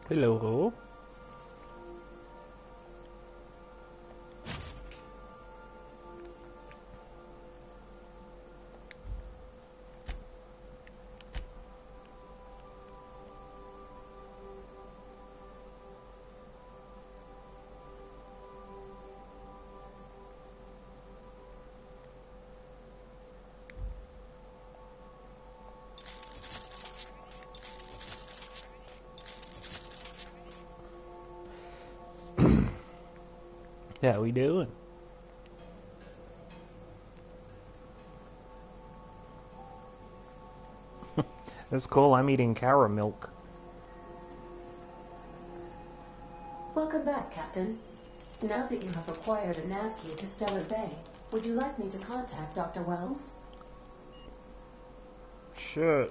Hello. How we doing? That's cool. I'm eating cow milk. Welcome back, Captain. Now that you have acquired a nav key to Stellar Bay, would you like me to contact Dr. Wells? Sure.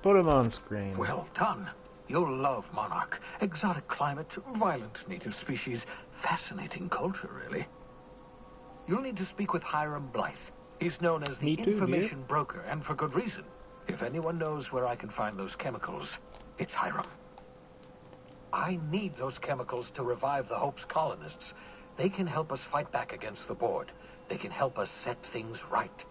Put him on screen. Well done. You'll love Monarch. Exotic climate, violent native species, fascinating culture, really. You'll need to speak with Hiram Blythe. He's known as the information broker, and for good reason. If anyone knows where I can find those chemicals, it's Hiram. I need those chemicals to revive the Hope's colonists. They can help us fight back against the Board. They can help us set things right.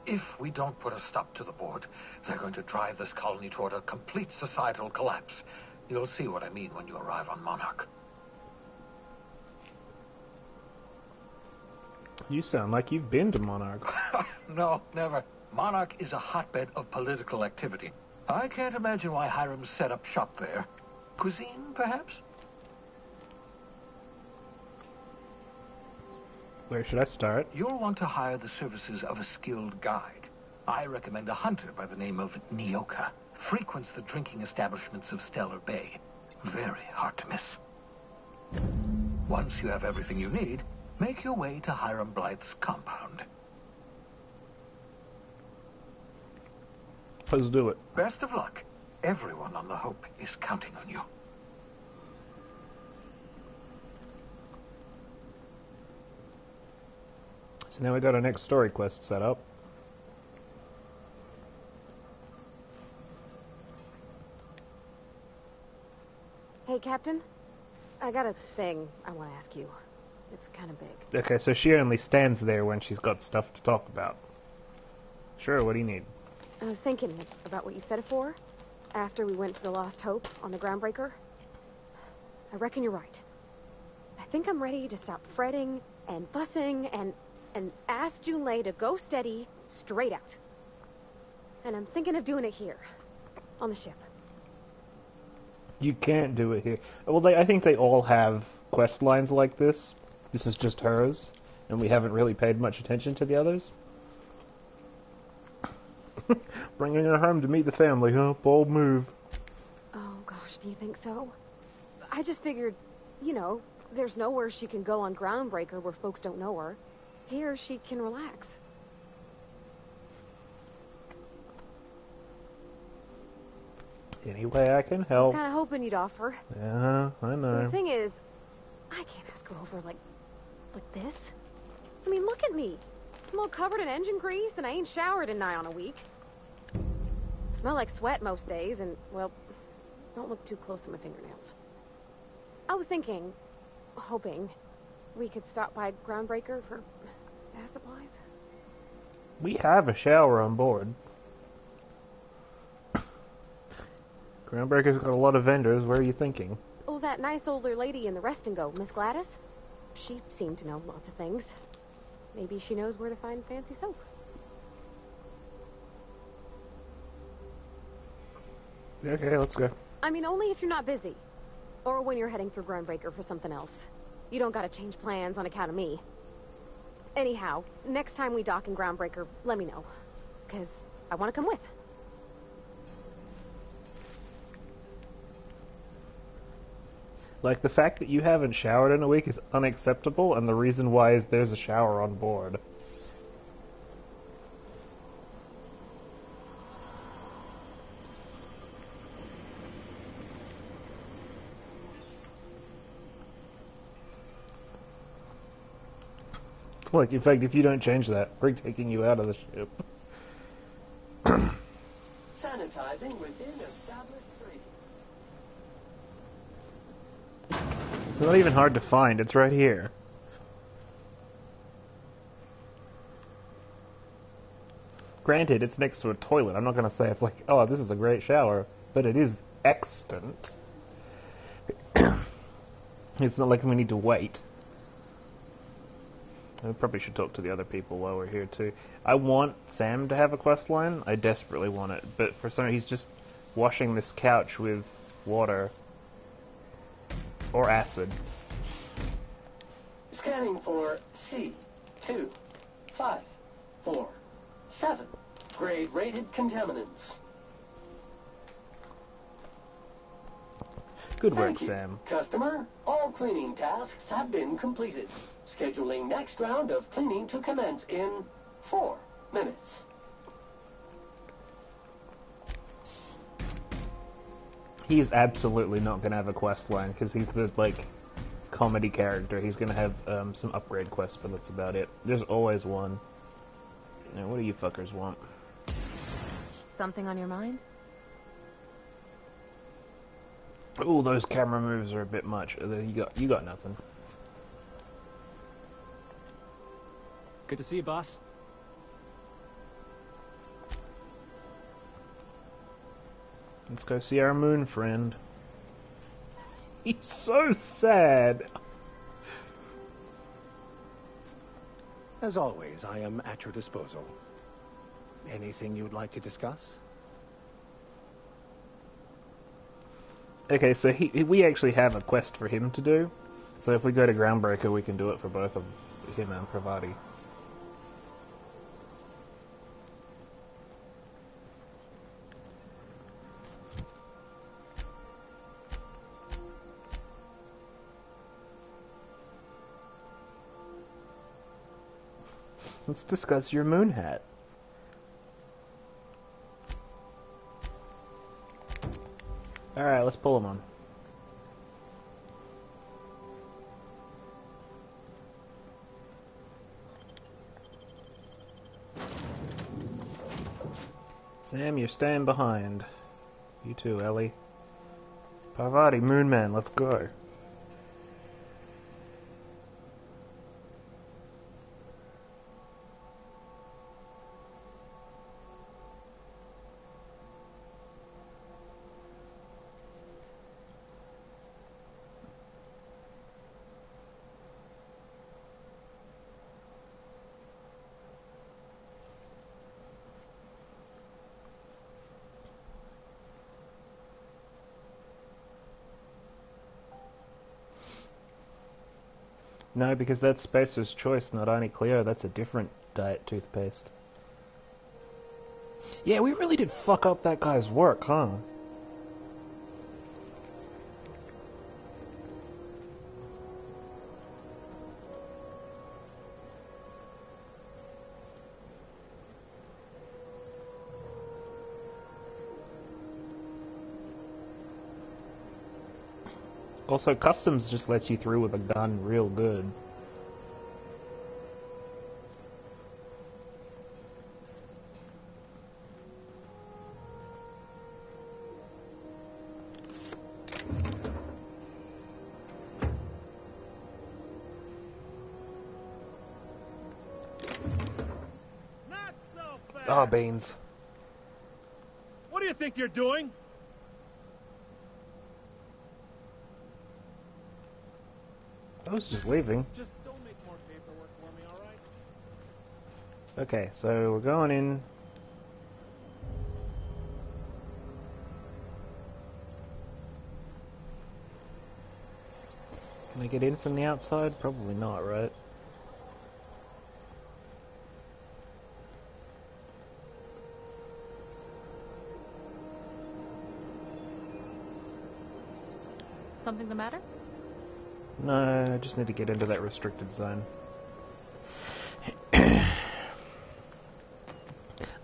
If we don't put a stop to the Board, they're going to drive this colony toward a complete societal collapse. You'll see what I mean when you arrive on Monarch. You sound like you've been to Monarch. No, never. Monarch is a hotbed of political activity. I can't imagine why Hiram set up shop there. Cuisine, perhaps? Where should I start? You'll want to hire the services of a skilled guide. I recommend a hunter by the name of Nyoka. Frequents the drinking establishments of Stellar Bay. Very hard to miss. Once you have everything you need, make your way to Hiram Blythe's compound. Let's do it. Best of luck. Everyone on the Hope is counting on you. So now we got our next story quest set up. Hey, Captain. I got a thing I want to ask you. It's kind of big. Okay, so she only stands there when she's got stuff to talk about. Sure, what do you need? I was thinking about what you said before, after we went to the Lost Hope on the Groundbreaker. I reckon you're right. I think I'm ready to stop fretting and fussing and ask Junlei to go steady, straight out. And I'm thinking of doing it here, on the ship. You can't do it here. Well, I think they all have quest lines like this. This is just hers, and we haven't really paid much attention to the others. Bringing her home to meet the family, huh? Bold move. Oh, gosh, do you think so? I just figured, you know, there's nowhere she can go on Groundbreaker where folks don't know her. Here, she can relax. Any way I can help. I was kind of hoping you'd offer. Yeah, I know. The thing is, I can't ask her over like this. I mean, look at me. I'm all covered in engine grease, and I ain't showered in nigh on a week. Smell like sweat most days, and, well, don't look too close at my fingernails. I was thinking, hoping, we could stop by Groundbreaker for bath supplies. We have a shower on board. Groundbreaker's got a lot of vendors. Where are you thinking? Oh, that nice older lady in the rest and go, Miss Gladys. She seemed to know lots of things. Maybe she knows where to find fancy soap. Okay, let's go. I mean, only if you're not busy. Or when you're heading through Groundbreaker for something else. You don't gotta change plans on account of me. Anyhow, next time we dock in Groundbreaker, let me know. 'Cause I want to come with. Like, the fact that you haven't showered in a week is unacceptable, and the reason why is there's a shower on board. Like, in fact, if you don't change that, we're taking you out of the ship. Sanitizing within established ratings. It's not even hard to find, it's right here. Granted, it's next to a toilet. I'm not going to say it's like, oh, this is a great shower, but it is extant. It's not like we need to wait. I probably should talk to the other people while we're here too. I want Sam to have a quest line. I desperately want it, but for some reason he's just washing this couch with water or acid. Scanning for C2547. Grade rated contaminants. Good work, Thank you, Sam. customer. All cleaning tasks have been completed. Scheduling next round of cleaning to commence in 4 minutes. He's absolutely not going to have a quest line because he's the, like, comedy character. He's going to have some upgrade quests, but that's about it. There's always one. Now, what do you fuckers want? Something on your mind? Ooh, those camera moves are a bit much. You got nothing. Good to see you, boss. Let's go see our moon friend. He's so sad. As always, I am at your disposal. Anything you'd like to discuss? Okay, so we actually have a quest for him to do. So if we go to Groundbreaker, we can do it for both of him and Pravati. Let's discuss your moon hat. Alright, let's pull him on. Sam, you're staying behind. You too, Ellie. Parvati, Moonman, let's go. No, because that's Spacer's Choice, not Only Cleo. That's a different diet toothpaste. Yeah, we really did fuck up that guy's work, huh? Also, Customs just lets you through with a gun real good. Not so fast. Oh, Beans. What do you think you're doing? I was just leaving. Just don't make more paperwork for me, all right? Okay, so we're going in. Can I get in from the outside? Probably not, right? Something the matter? No, I just need to get into that restricted zone. I'm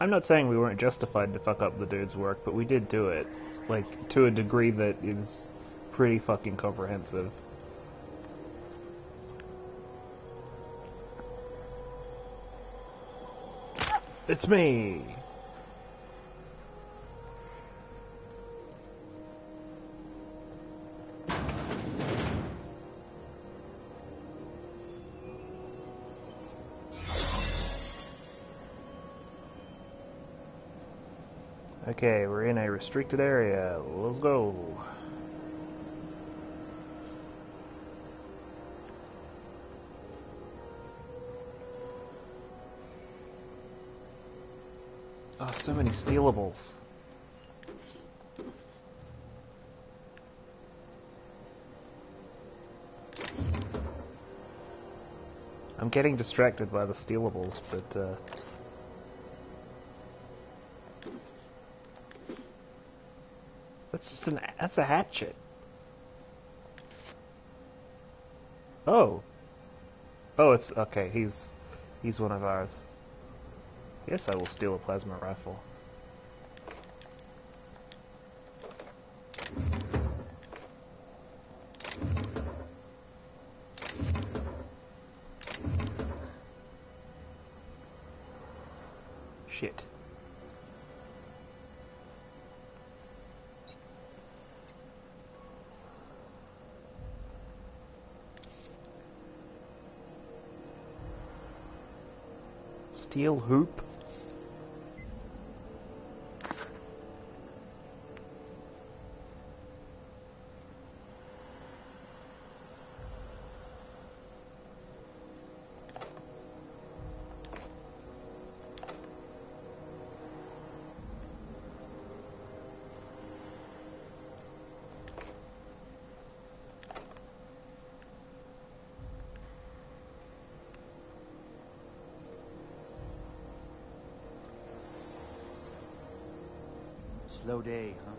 not saying we weren't justified to fuck up the dude's work, but we did do it. Like, to a degree that is pretty fucking comprehensive. It's me! Okay, we're in a restricted area. Let's go. Oh, so many stealables. I'm getting distracted by the stealables, but that's a hatchet. Oh. Oh, it's okay. He's one of ours. Yes, I will steal a plasma rifle. Shit. Steel hoop? Slow day, huh?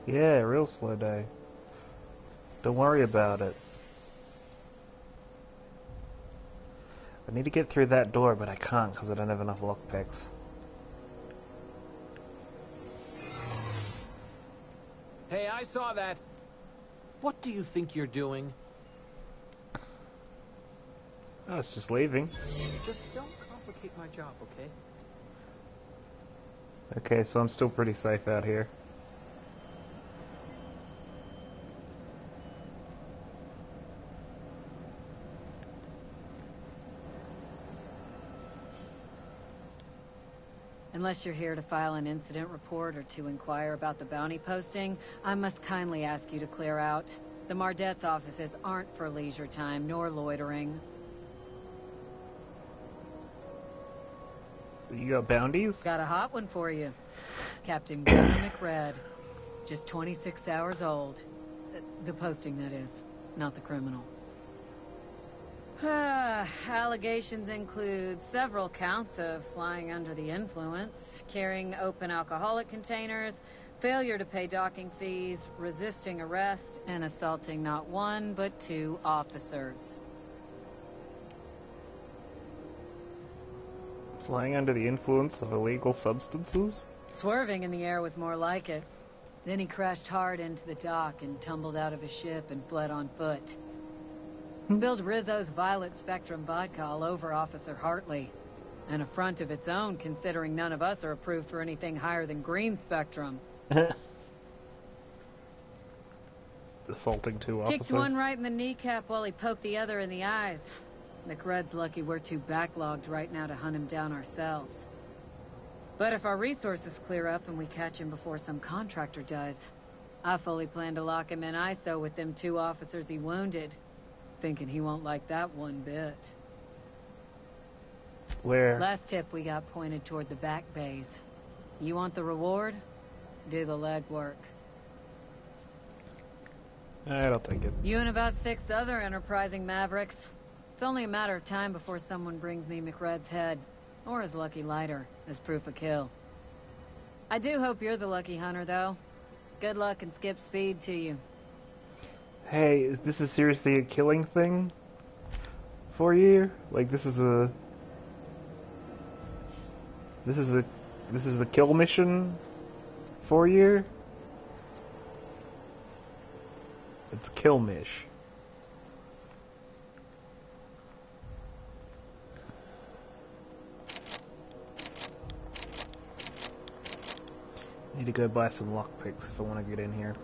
Yeah, real slow day. Don't worry about it. I need to get through that door, but I can't because I don't have enough lockpicks. Hey, I saw that. What do you think you're doing? Oh, it's just leaving. Just don't complicate my job, okay? Okay, so I'm still pretty safe out here. Unless you're here to file an incident report or to inquire about the bounty posting, I must kindly ask you to clear out. The Mardet's offices aren't for leisure time, nor loitering. You got bounties? Got a hot one for you. Captain Gordon McRed. Just 26 hours old. The posting, that is. Not the criminal. Allegations include several counts of flying under the influence, carrying open alcoholic containers, failure to pay docking fees, resisting arrest, and assaulting not one but 2 officers. Flying under the influence of illegal substances? Swerving in the air was more like it. Then he crashed hard into the dock and tumbled out of his ship and fled on foot. Spilled Rizzo's Violet Spectrum vodka all over Officer Hartley. An affront of its own, considering none of us are approved for anything higher than green spectrum. Assaulting 2 officers? Kicked one right in the kneecap while he poked the other in the eyes. McRed's lucky we're too backlogged right now to hunt him down ourselves. But if our resources clear up and we catch him before some contractor does, I fully plan to lock him in ISO with them 2 officers he wounded. Thinking he won't like that one bit. Where? Last tip we got pointed toward the back bays. You want the reward? Do the legwork. I don't think it. You and about 6 other enterprising mavericks. It's only a matter of time before someone brings me McRed's head, or his lucky lighter, as proof of kill. I do hope you're the lucky hunter, though. Good luck and skip speed to you. Hey, this is seriously a killing thing for you? Like this is a kill mission for you? It's a kill mish. Need to go buy some lockpicks if I want to get in here.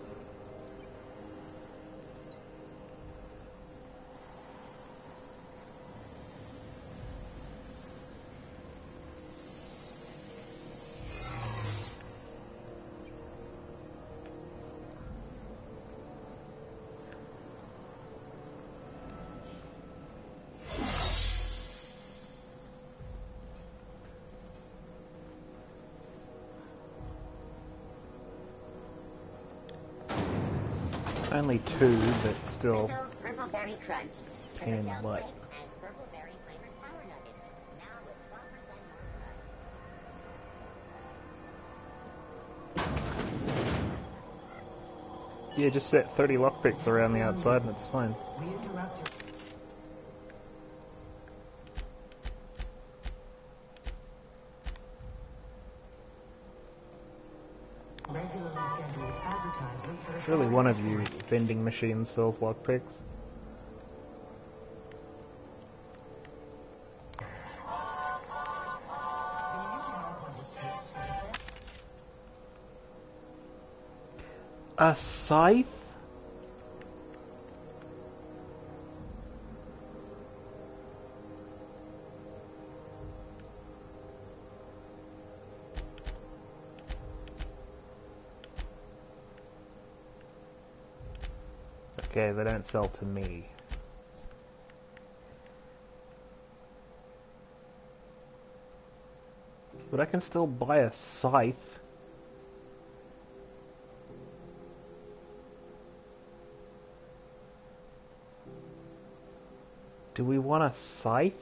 Only 2, but still. Pain in the butt. Yeah, just set 30 lockpicks around the outside and it's fine. Surely one of you vending machines sells lockpicks. A scythe? Okay, they don't sell to me. But I can still buy a scythe. Do we want a scythe?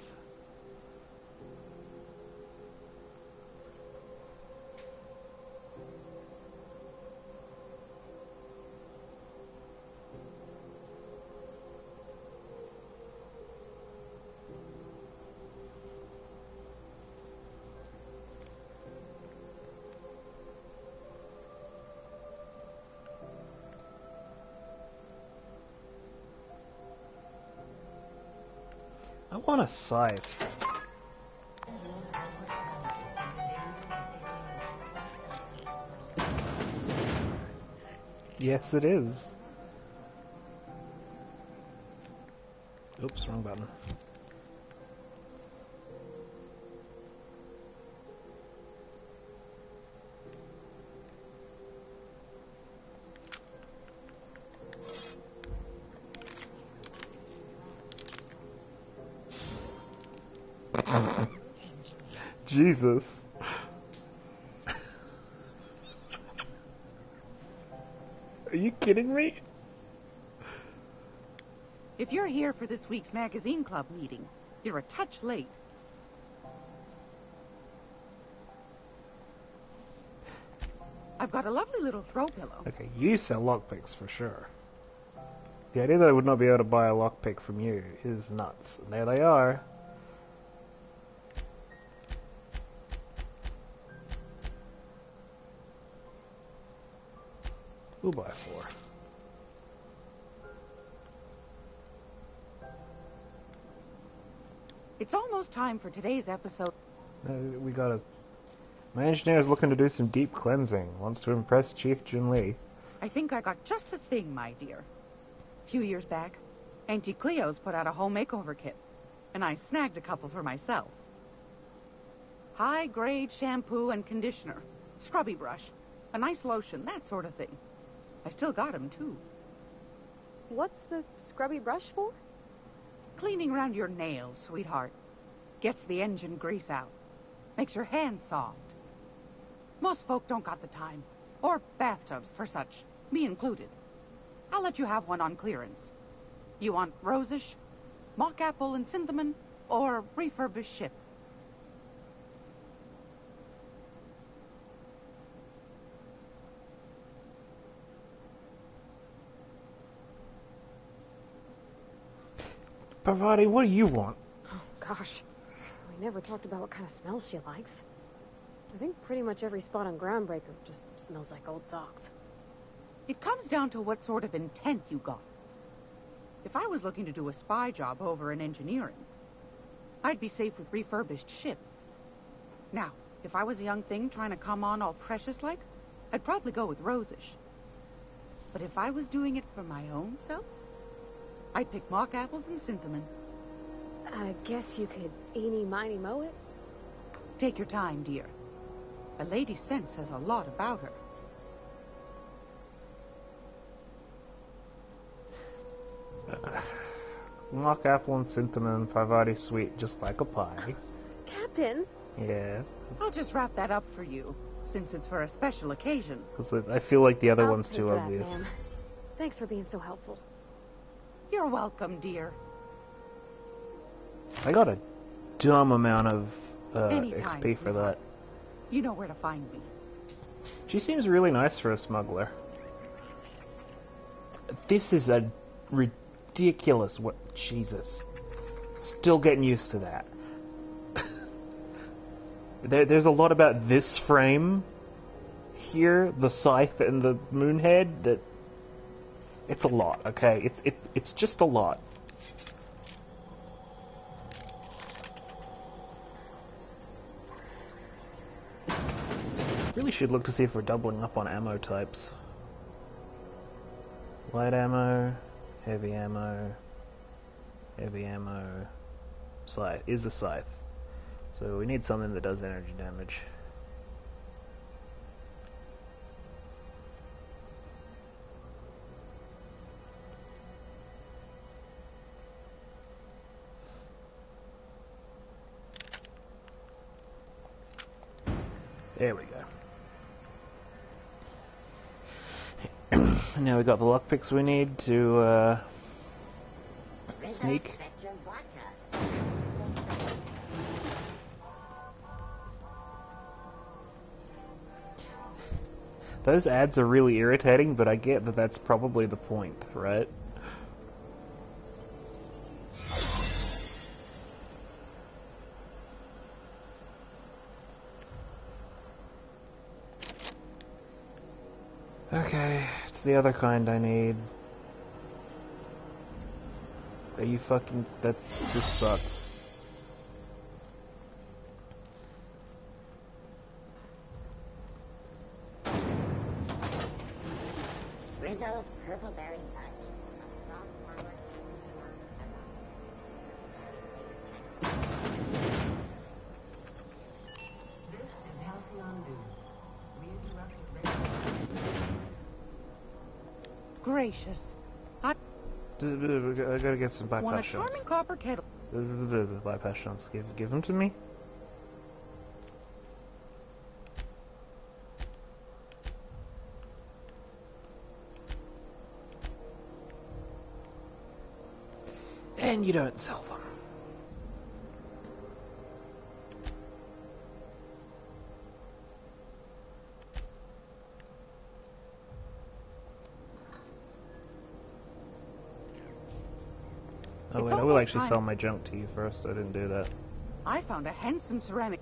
I want a scythe. Yes, it is. Oops, wrong button. Jesus. Are you kidding me? If you're here for this week's magazine club meeting, you're a touch late. I've got a lovely little throw pillow. Okay, you sell lockpicks for sure. The idea that I would not be able to buy a lockpick from you is nuts. And there they are. We'll buy 4. It's almost time for today's episode. We gotta... My engineer is looking to do some deep cleansing. Wants to impress Chief Jin Lee. I think I got just the thing, my dear. A few years back, Auntie Cleo's put out a home makeover kit, and I snagged a couple for myself. High-grade shampoo and conditioner, scrubby brush, a nice lotion, that sort of thing. I still got 'em, too. What's the scrubby brush for? Cleaning around your nails, sweetheart. Gets the engine grease out. Makes your hands soft. Most folk don't got the time. Or bathtubs for such. Me included. I'll let you have one on clearance. You want rosish, mock apple and cinnamon, or refurbished ship? Parvati, what do you want? Oh, gosh. We never talked about what kind of smells she likes. I think pretty much every spot on Groundbreaker just smells like old socks. It comes down to what sort of intent you got. If I was looking to do a spy job over in engineering, I'd be safe with refurbished ship. Now, if I was a young thing trying to come on all precious-like, I'd probably go with rosish. But if I was doing it for my own self, I'd pick mock apples and cinnamon. I guess you could eeny-miny-moe it? Take your time, dear. A lady's scent says a lot about her. Mock apple and cinnamon, Parvati sweet, just like a pie. Captain? Yeah. I'll just wrap that up for you, since it's for a special occasion. Because I feel like the other I'll one's pay too for that, obvious. ma'am. Thanks for being so helpful. You're welcome, dear. I got a dumb amount of Anytime, XP for that. You know where to find me. She seems really nice for a smuggler. This is a ridiculous... What? Jesus. Still getting used to that. There's a lot about this frame here, the scythe and the moonhead, that... It's a lot, okay? It's just a lot. Really should look to see if we're doubling up on ammo types. Light ammo, heavy ammo, scythe is a scythe. So we need something that does energy damage. There we go. Now we got the lockpicks we need to sneak. Those ads are really irritating, but I get that that's probably the point, right? Okay, it's the other kind I need. Are you fucking... this sucks. Rizzo's Purple Berry Punch. This is Halcyon News. We interrupted Gracious. I gotta get some bypass Want a shots. charming copper kettle. Bypass shots. Give them to me. And you don't sell them. Oh wait, I will actually sell my junk to you first. I didn't do that. I found a handsome ceramic.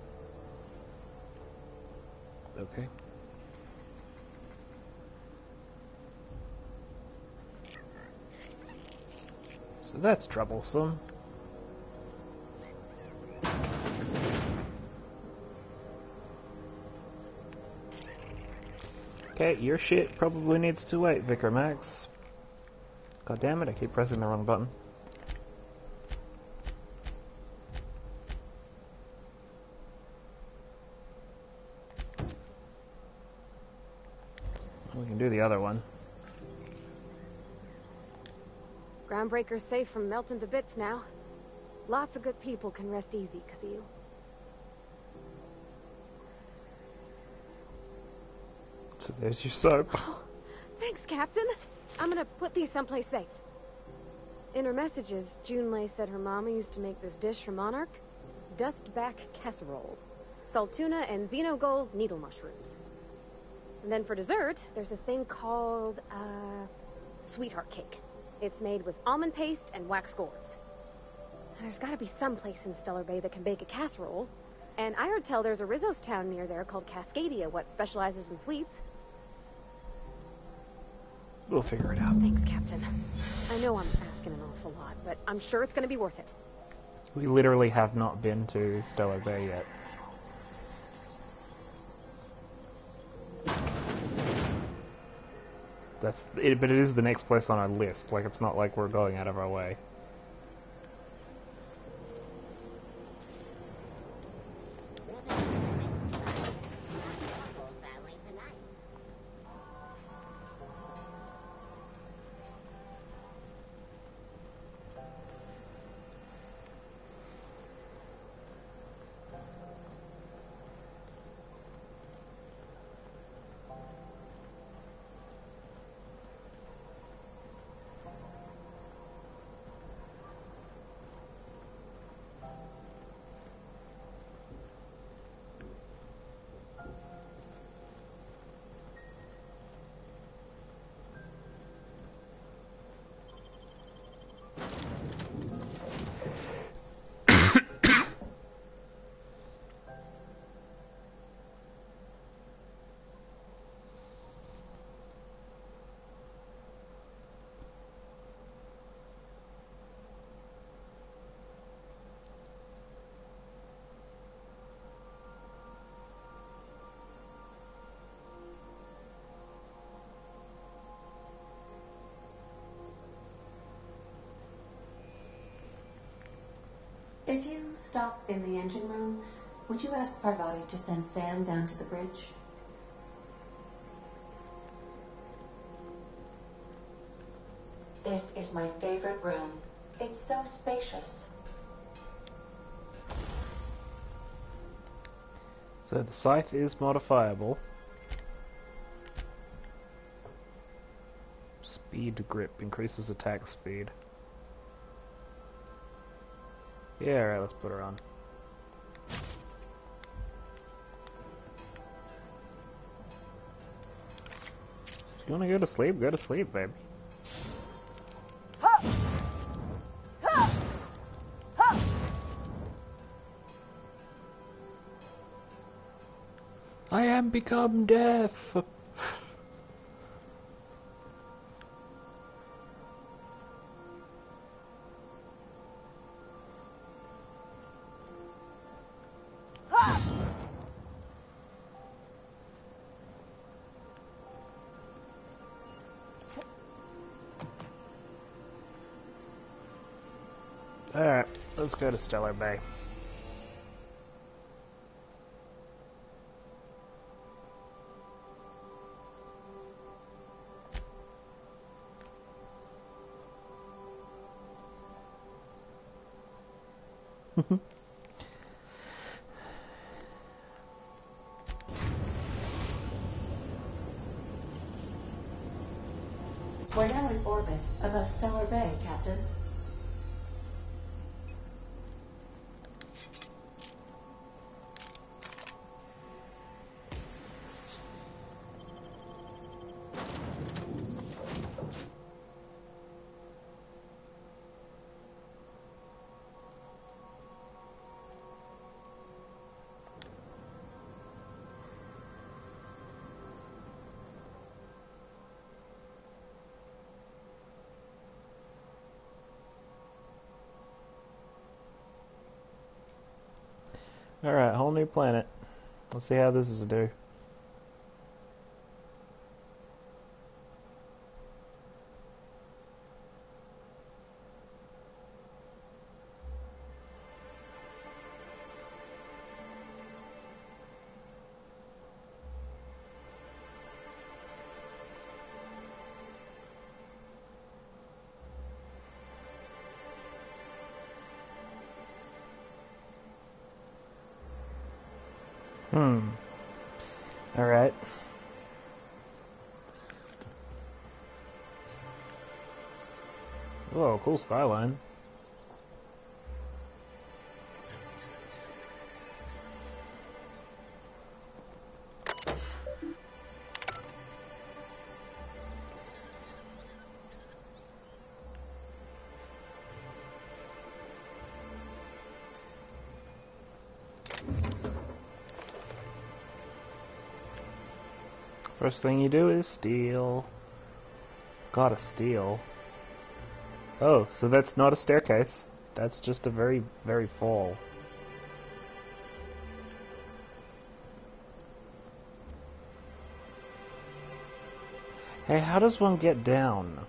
Okay. So that's troublesome. Okay, your shit probably needs to wait, Vicar Max. God damn it, I keep pressing the wrong button. We can do the other one. Groundbreaker's safe from melting to bits now. Lots of good people can rest easy because of you. So there's your soap. Oh, thanks, Captain. I'm gonna put these someplace safe. In her messages, Junlei said her mama used to make this dish for Monarch. Dustback casserole. Salt tuna and xenogold needle mushrooms. And then for dessert, there's a thing called, sweetheart cake. It's made with almond paste and wax gourds. There's gotta be some place in Stellar Bay that can bake a casserole. And I heard tell there's a Rizzo's town near there called Cascadia, what specializes in sweets. We'll figure it out. Thanks, Captain. I know I'm asking an awful lot, but I'm sure it's gonna be worth it. We literally have not been to Stellar Bay yet. That's it, but it is the next place on our list. Like, it's not like we're going out of our way. If you stop in the engine room, would you ask Parvati to send Sam down to the bridge? This is my favorite room. It's so spacious. So the scythe is modifiable. Speed grip increases attack speed. Yeah, alright, let's put her on. If you wanna go to sleep, baby. I am become death. Alright, let's go to Stellar Bay. We're now in orbit above Stellar Bay, Captain. Alright, whole new planet. Let's see how this is do. Alright. Whoa, cool skyline. First thing you do is steal. Gotta steal. Oh, so that's not a staircase. That's just a very, very fall. Hey, how does one get down?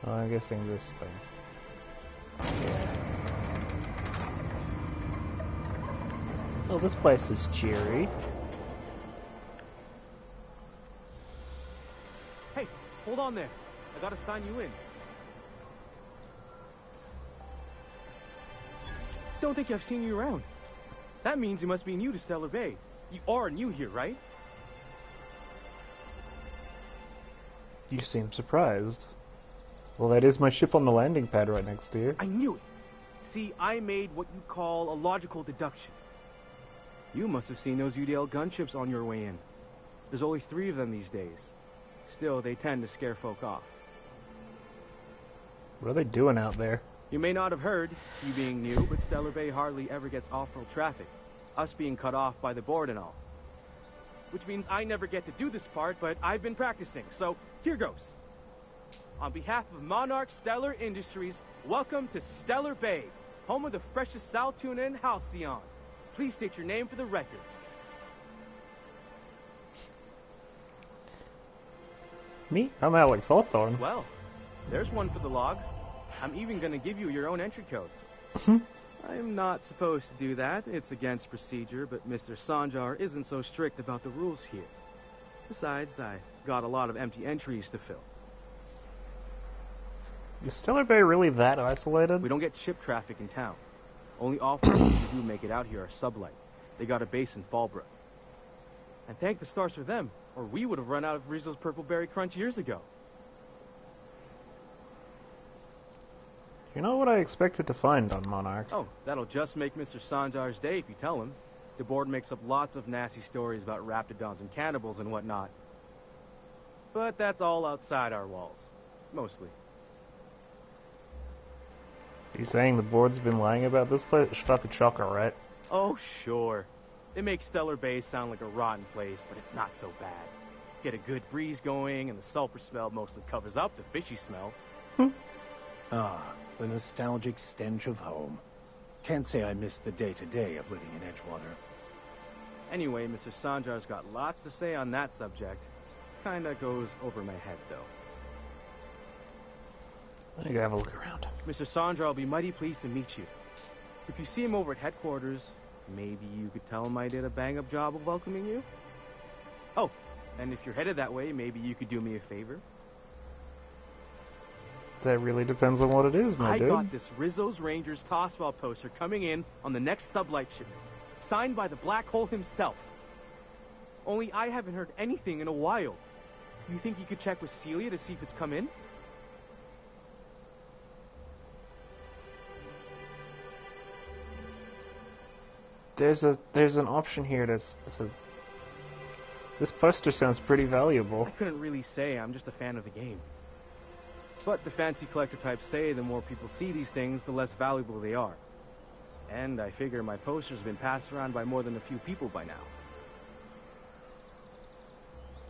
Oh, I'm guessing this thing. Oh, this place is cheery. Hey, hold on there. I gotta sign you in. Don't think I've seen you around. That means you must be new to Stellar Bay. You are new here, right? You seem surprised. Well, that is my ship on the landing pad right next to you. I knew it. See, I made what you call a logical deduction. You must have seen those UDL gunships on your way in. There's only 3 of them these days. Still, they tend to scare folk off. What are they doing out there? You may not have heard, you being new, but Stellar Bay hardly ever gets off-road traffic. Us being cut off by the board and all. Which means I never get to do this part, but I've been practicing, so here goes. On behalf of Monarch Stellar Industries, welcome to Stellar Bay, home of the freshest sal tuna and halcyon. Please state your name for the records. Me? I'm Alex Hawthorne. Well, there's one for the logs. I'm even gonna give you your own entry code. I'm not supposed to do that. It's against procedure, but Mr. Sanjar isn't so strict about the rules here. Besides, I got a lot of empty entries to fill. Is Stellar Bay really that isolated? We don't get ship traffic in town. Only officers who do make it out here are Sublight. They got a base in Fallbrook. And thank the stars for them, or we would have run out of Rizzo's Purple Berry Crunch years ago. You know what I expected to find on Monarch? Oh, that'll just make Mr. Sanjar's day if you tell him. The board makes up lots of nasty stories about raptidons and cannibals and whatnot. But that's all outside our walls. Mostly. Are you saying the board's been lying about this place? It's fucking shocker, right? Oh, sure. They make Stellar Bay sound like a rotten place, but it's not so bad. Get a good breeze going, and the sulfur smell mostly covers up the fishy smell. Ah, the nostalgic stench of home. Can't say I miss the day-to-day of living in Edgewater. Anyway, Mr. Sanjar's got lots to say on that subject. Kinda goes over my head, though. I need to have a look around. Mr. Sanjar will be mighty pleased to meet you. If you see him over at headquarters, maybe you could tell him I did a bang-up job of welcoming you? Oh, and if you're headed that way, maybe you could do me a favor? That really depends on what it is, my dude. I got this Rizzo's Rangers Tossball poster coming in on the next Sublight shipment, signed by the Black Hole himself. Only I haven't heard anything in a while. You think you could check with Celia to see if it's come in? There's an option here that's this poster sounds pretty valuable. I couldn't really say. I'm just a fan of the game. But the fancy collector types say the more people see these things, the less valuable they are. And I figure my poster's been passed around by more than a few people by now.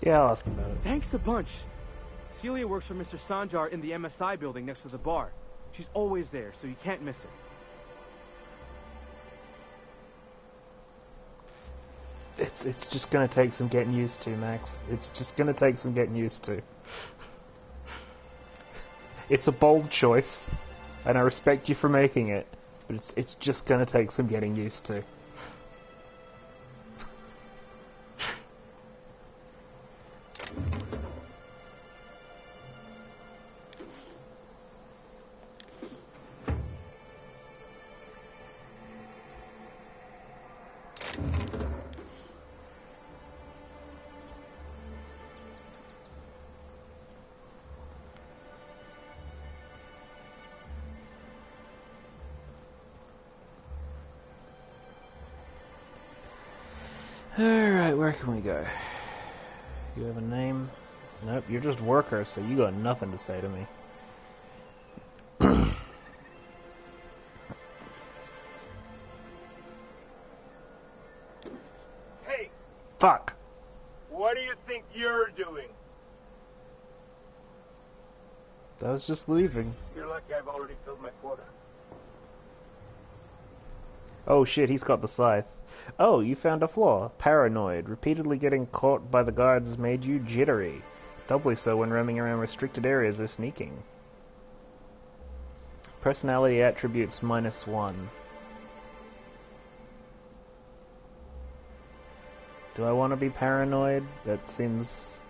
Yeah, I'll ask about it. Thanks a bunch. Celia works for Mr. Sanjar in the MSI building next to the bar. She's always there, so you can't miss her. It's just gonna take some getting used to, Max. It's just gonna take some getting used to. It's a bold choice, and I respect you for making it, but it's just gonna take some getting used to. Alright, where can we go? You have a name? Nope, you're just worker, so you got nothing to say to me. Hey! Fuck! What do you think you're doing? I was just leaving. You're lucky I've already filled my quota. Oh shit, he's got the scythe. Oh, you found a flaw. Paranoid. Repeatedly getting caught by the guards has made you jittery. Doubly so when roaming around restricted areas or sneaking. Personality attributes -1. Do I want to be paranoid? That seems...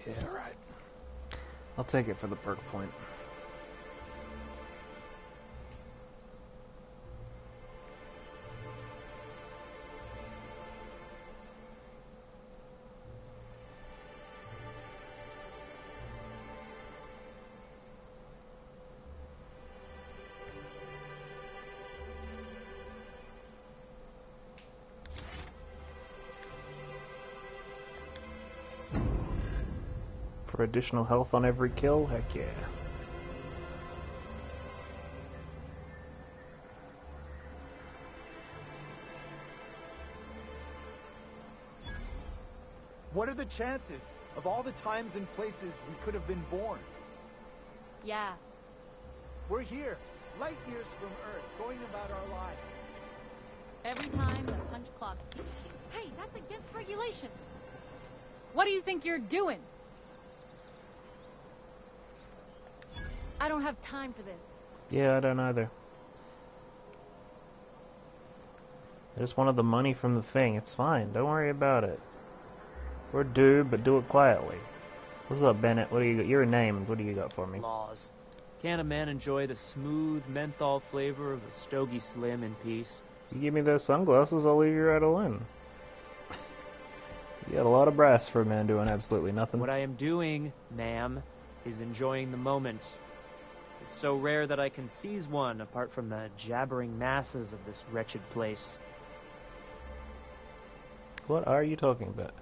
Yeah, right. I'll take it for the perk point. For additional health on every kill? Heck yeah. What are the chances of all the times and places we could have been born? Yeah. We're here, light years from Earth, going about our lives. Every time the punch clock. Hey, that's against regulation. What do you think you're doing? I don't have time for this. Yeah, I don't either. I just wanted the money from the thing. It's fine. Don't worry about it. We're due, but do it quietly. What's up, Bennett? What do you got? You're named. What do you got for me? Laws. Can a man enjoy the smooth menthol flavor of a Stogie Slim in peace? You give me those sunglasses, I'll leave you right alone. You got a lot of brass for a man doing absolutely nothing. What I am doing, ma'am, is enjoying the moment. It's so rare that I can seize one apart from the jabbering masses of this wretched place. What are you talking about?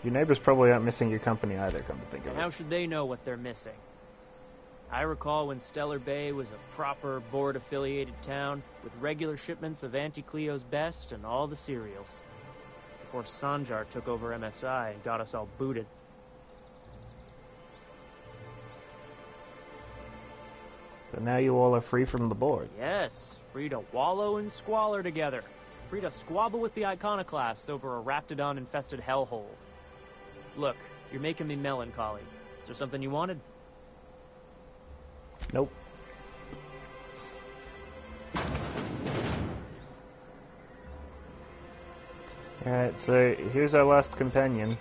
Your neighbors probably aren't missing your company either, come to think of And it. how should they know what they're missing? I recall when Stellar Bay was a proper board-affiliated town with regular shipments of Auntie Cleo's best and all the cereals. Before Sanjar took over MSI and got us all booted. But now you all are free from the board. Yes, free to wallow in squalor together. Free to squabble with the iconoclasts over a Raptidon-infested hellhole. Look, you're making me melancholy. Is there something you wanted? Nope. Alright, so here's our last companion.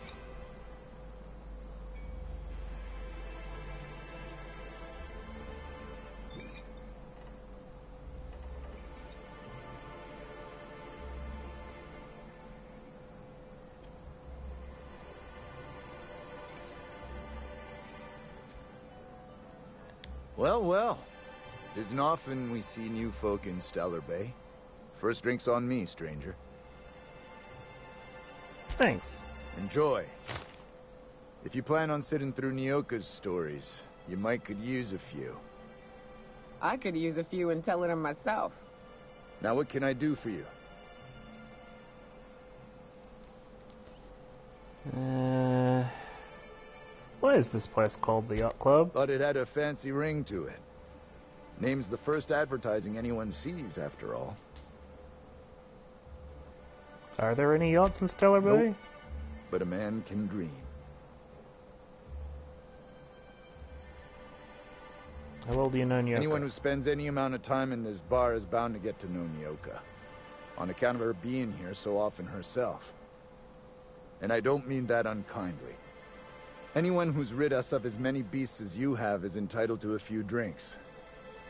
Well, well. Isn't often we see new folk in Stellar Bay. First drink's on me, stranger. Thanks. Enjoy. If you plan on sitting through Nyoka's stories, you might could use a few. I could use a few and telling them myself. Now what can I do for you? What is this place called? The Yacht Club? Thought it had a fancy ring to it. Name's the first advertising anyone sees, after all. Are there any yachts in Stellar Bay? Nope. But a man can dream. How well do you know Nyoka? Anyone who spends any amount of time in this bar is bound to get to know Nyoka. On account of her being here so often herself. And I don't mean that unkindly. Anyone who's rid us of as many beasts as you have is entitled to a few drinks.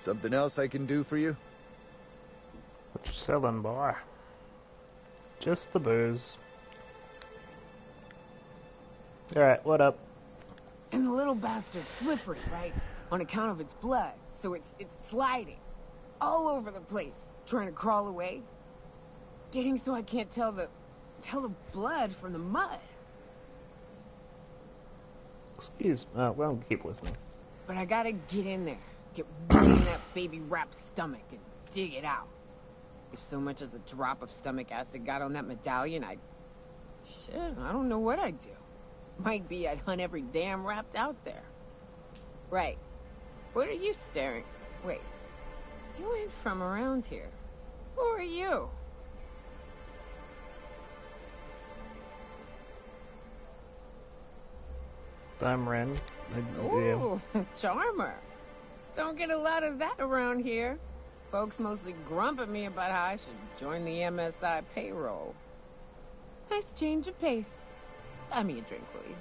Something else I can do for you? What you selling, boy? Just the booze. Alright, what up? And the little bastard's slippery, right? On account of its blood. So it's sliding. All over the place. Trying to crawl away. Getting so I can't tell the blood from the mud. Excuse me. Well, keep listening. But I gotta get in there. Get right in that baby rap's stomach and dig it out. If so much as a drop of stomach acid got on that medallion, shit, I don't know what I'd do. Might be I'd hunt every damn rapt out there. Right. What are you staring? Wait. You ain't from around here. Who are you? I'm Ren. Ooh, charmer. Don't get a lot of that around here. Folks mostly grump at me about how I should join the MSI payroll. Nice change of pace. Buy me a drink, will you?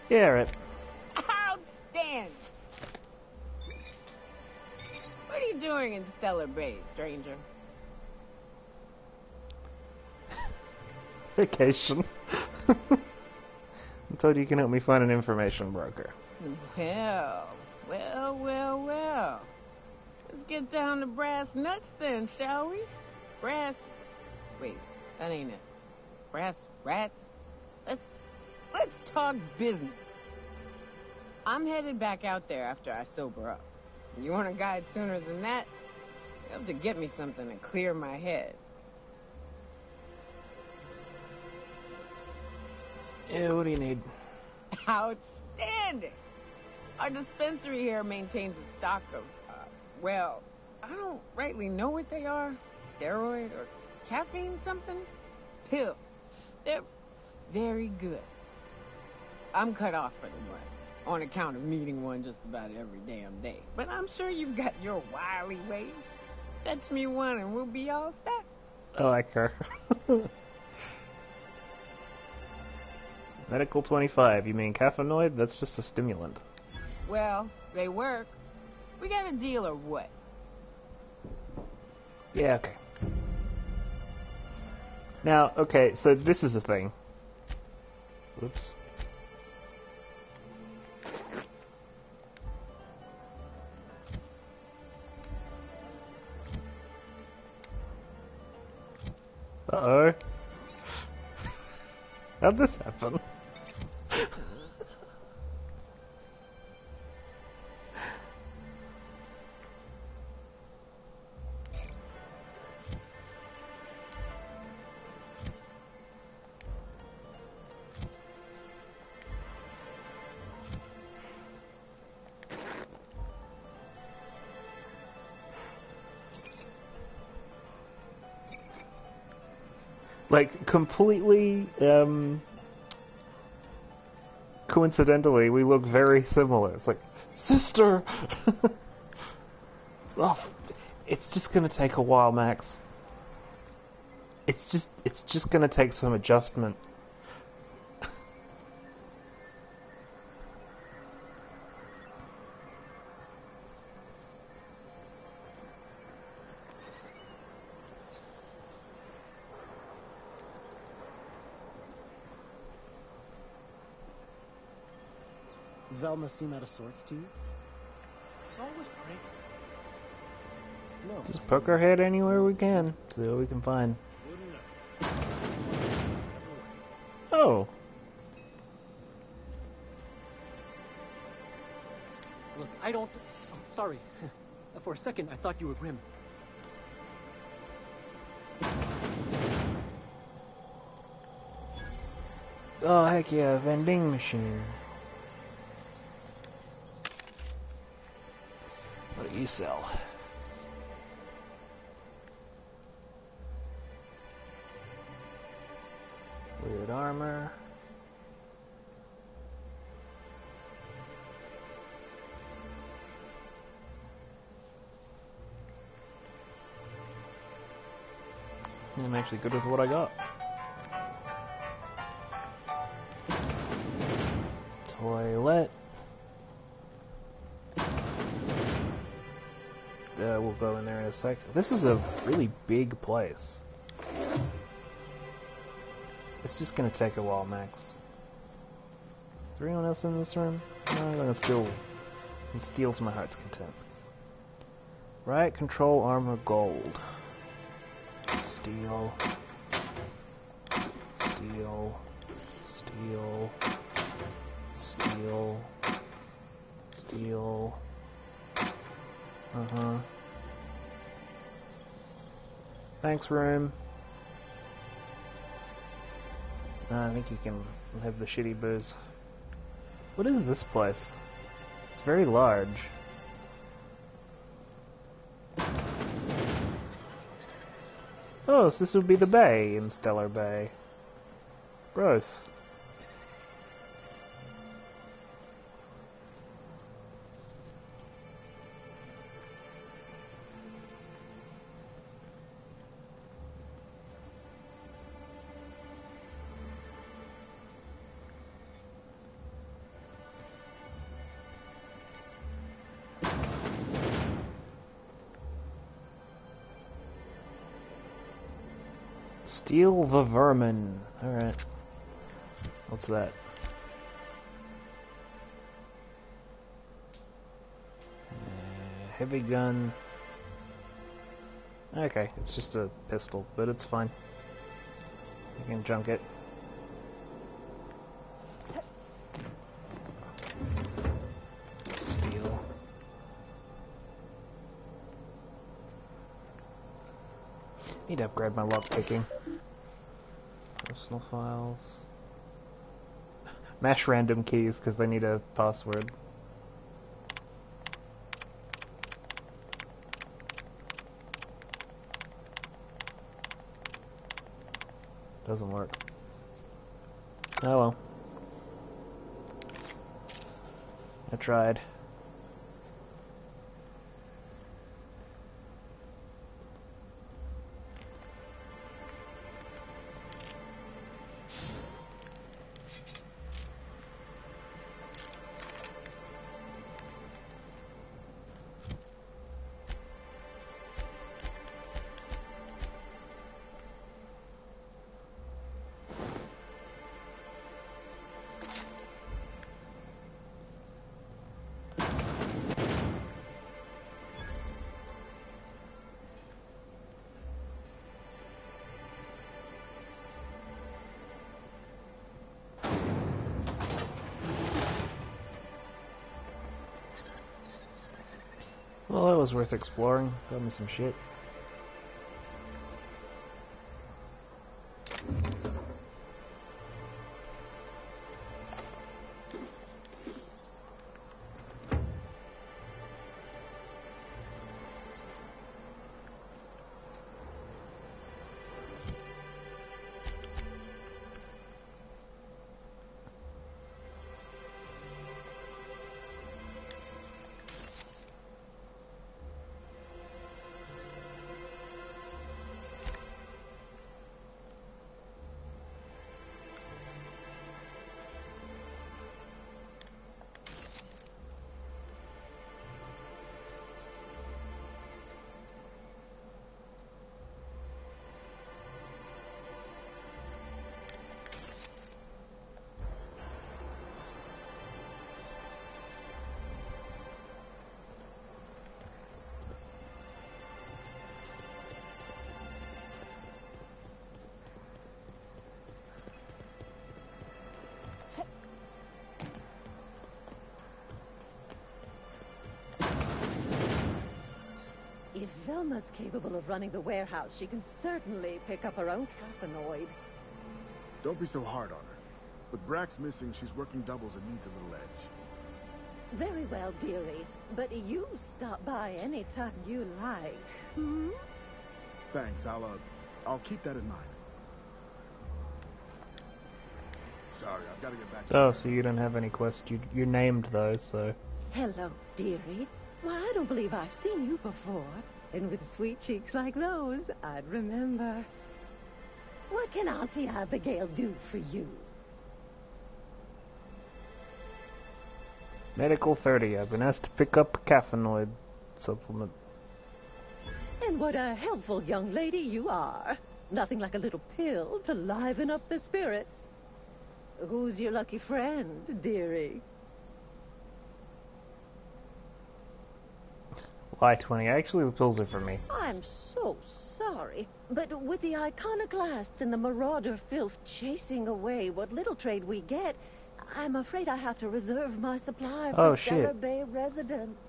Yeah, right. Outstanding. What are you doing in Stellar Bay, stranger? Vacation. I told you can help me find an information broker. Well. Let's get down to brass nuts then, shall we? Wait, that ain't it. Brass rats? Let's talk business. I'm headed back out there after I sober up. You want a guide sooner than that? You have to get me something to clear my head. Yeah, what do you need? Outstanding! Our dispensary here maintains a stock of, well, I don't rightly know what they are. Steroid or caffeine somethings? Pills. They're very good. I'm cut off for the money, on account of needing one just about every damn day. But I'm sure you've got your wily ways. Fetch me one and we'll be all set. I like her. Medical 25, you mean caffeinoid? That's just a stimulant. Well, they work. We got a deal or what? Yeah, okay. Now, okay, so this is the thing. Whoops. Uh-oh. How'd this happen? Like, completely, coincidentally, we look very similar. It's like, sister! Oh, it's just gonna take a while, Max. It's just gonna take some adjustment. Velma seem out of sorts to you? It's always cranky. No. Just poke our head anywhere we can, see what we can find. Oh. Look, I don't... Oh, sorry. For a second, I thought you were Grim. Oh, heck yeah, vending machine. What do you sell? Weird armor. I'm actually good with what I got. Toilet. We'll go in there in a sec. This is a really big place. It's just gonna take a while, Max. Is there anyone else in this room? No, I'm gonna steal to my heart's content. Right, control armor gold. Steal. Steal. Steal. Steal. Steal. Uh-huh. Thanks, room. I think you can have the shitty booze. What is this place? It's very large. Oh, so this would be the bay in Stellar Bay. Gross. Steal the vermin. Alright. What's that? Heavy gun. Okay, it's just a pistol, but it's fine. You can junk it. Steal. Need to upgrade my lockpicking. Personal files. Mash random keys because they need a password. Doesn't work. Oh well. I tried. Well, it was worth exploring. Got me some shit. If Velma's capable of running the warehouse, she can certainly pick up her own cathanoid. Don't be so hard on her. With Brack's missing, she's working doubles and needs a little edge. Very well, dearie. But you stop by any time you like. Hmm? Thanks, I'll keep that in mind. Sorry, I've got to get back to Oh, so you don't have any quests. You're named though, so... Hello, dearie. Why, I don't believe I've seen you before. And with sweet cheeks like those, I'd remember. What can Auntie Abigail do for you? Medical 30. I've been asked to pick up a caffeinoid supplement. And what a helpful young lady you are. Nothing like a little pill to liven up the spirits. Who's your lucky friend, dearie? Y20. Actually, the pills are for me. I'm so sorry, but with the iconoclasts and the marauder filth chasing away what little trade we get, I'm afraid I have to reserve my supply for Stellar Bay residents.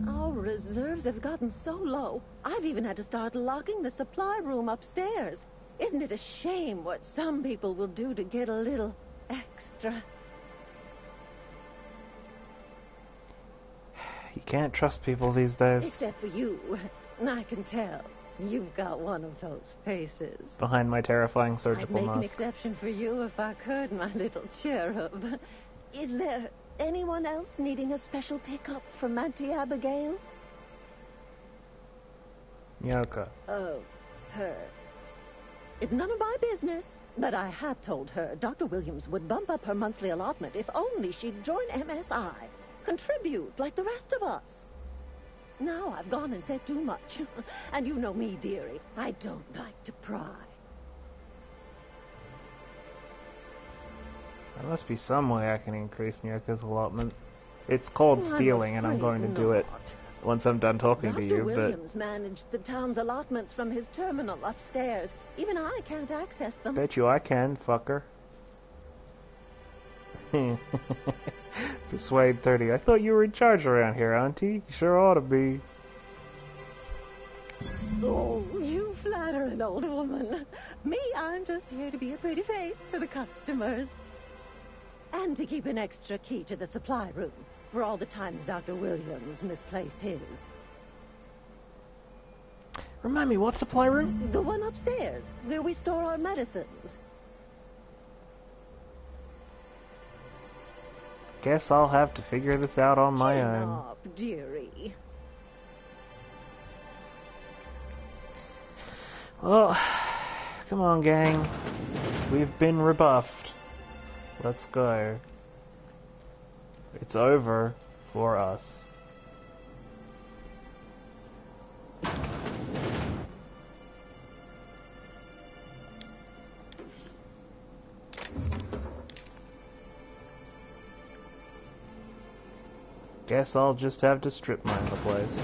Our reserves have gotten so low, I've even had to start locking the supply room upstairs. Isn't it a shame what some people will do to get a little extra? You can't trust people these days. Except for you. I can tell. You've got one of those faces. Behind my terrifying surgical I'd make mask. an exception for you if I could, my little cherub. Is there anyone else needing a special pickup from Auntie Abigail? Nyoka. Oh, her. It's none of my business, but I have told her Dr. Williams would bump up her monthly allotment if only she'd join MSI. Contribute like the rest of us. Now I've gone and said too much. And you know me, dearie. I don't like to pry. There must be some way I can increase Nyoka's allotment. It's called stealing, and I'm going to do it once I'm done talking to you, Dr. Williams managed the town's allotments from his terminal upstairs. Even I can't access them. Bet you I can, fucker. Persuade 30. I thought you were in charge around here, Auntie. You sure ought to be. Oh, you've flattering, old woman. Me, I'm just here to be a pretty face for the customers. And to keep an extra key to the supply room for all the times Dr. Williams misplaced his. Remind me, what supply room? The one upstairs, where we store our medicines. Guess I'll have to figure this out on my Chin own. up, dearie. Well, come on, gang. We've been rebuffed. Let's go. It's over for us. Guess I'll just have to strip mine the place.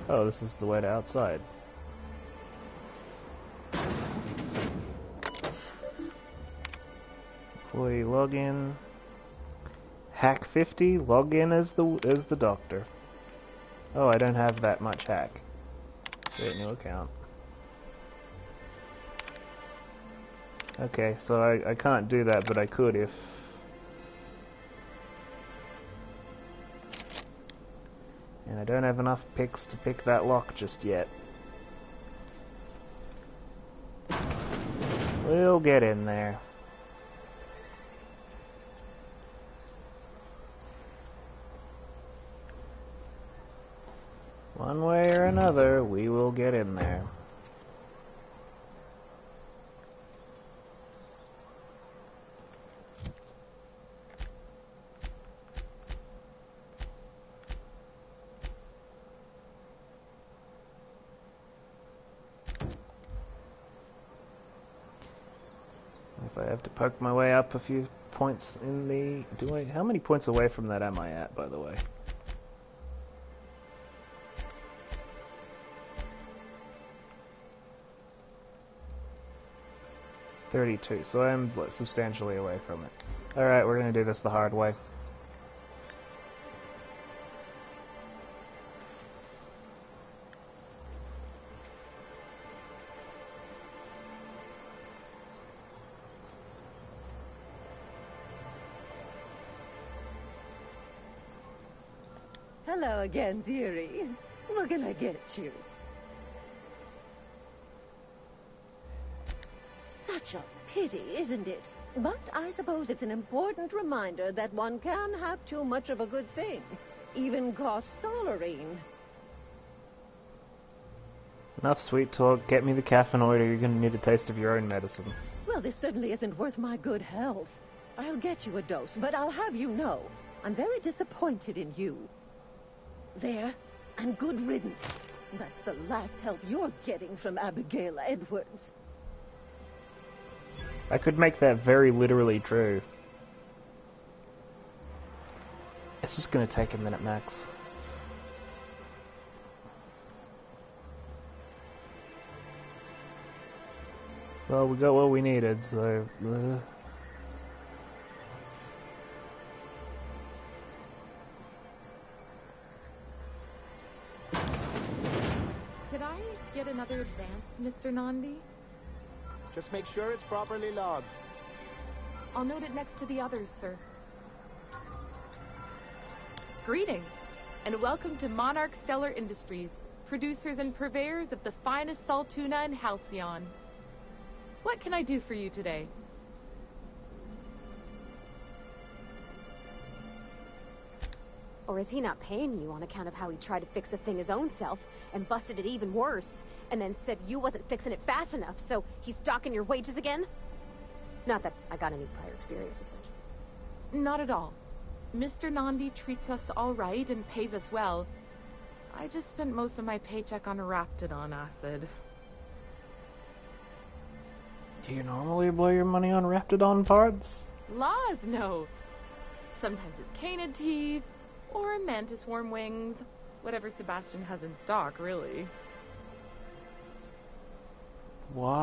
Oh, this is the way to outside. Employee login. Hack 50. Login as the doctor. Oh, I don't have that much hack. Create new account. Okay, so I can't do that, but I could if. And I don't have enough picks to pick that lock just yet. We'll get in there. One way or another, we will get in there. If I have to poke my way up a few points in the... How many points away from that am I at, by the way? $32, so I'm substantially away from it. Alright, we're gonna do this the hard way. Hello again, dearie. What can I get you? Such a pity, isn't it? But I suppose it's an important reminder that one can have too much of a good thing. Even Gostolarine. Enough sweet talk, get me the caffeinoid or you're gonna need a taste of your own medicine. Well, this certainly isn't worth my good health. I'll get you a dose, but I'll have you know, I'm very disappointed in you. There, and good riddance. That's the last help you're getting from Abigail Edwards. I could make that very literally true. It's just gonna take a minute max. Well, we got what we needed, so... Could I get another advance, Mr. Nandi? Just make sure it's properly logged. I'll note it next to the others, sir. Greetings, and welcome to Monarch Stellar Industries, producers and purveyors of the finest salt tuna in Halcyon. What can I do for you today? Or is he not paying you on account of how he tried to fix the thing his own self and busted it even worse, and then said you wasn't fixing it fast enough, so he's docking your wages again? Not that I got any prior experience with such. Not at all. Mr. Nandi treats us all right and pays us well. I just spent most of my paycheck on Raptidon acid. Do you normally blow your money on Raptidon parts? Laws, no. Sometimes it's canid teeth, or mantis worm wings. Whatever Sebastian has in stock, really. Why?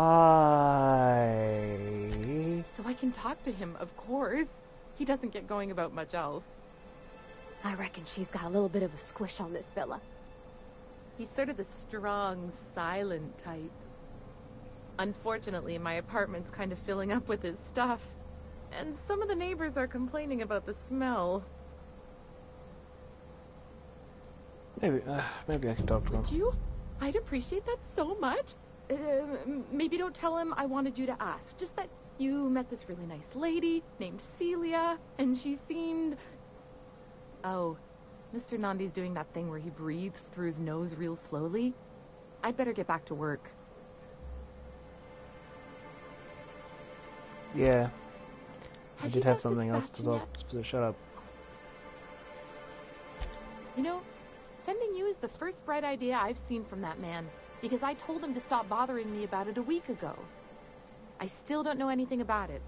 So I can talk to him, of course. He doesn't get going about much else. I reckon she's got a little bit of a squish on this fella. He's sort of the strong, silent type. Unfortunately, my apartment's kind of filling up with his stuff. And some of the neighbors are complaining about the smell. Maybe I can talk to him. Would you? I'd appreciate that so much. Maybe don't tell him I wanted you to ask. Just that you met this really nice lady named Celia, and she seemed... Oh, Mr. Nandi's doing that thing where he breathes through his nose real slowly. I'd better get back to work. Yeah. I did have something else to talk. So shut up. You know, sending you is the first bright idea I've seen from that man, because I told him to stop bothering me about it a week ago. I still don't know anything about it,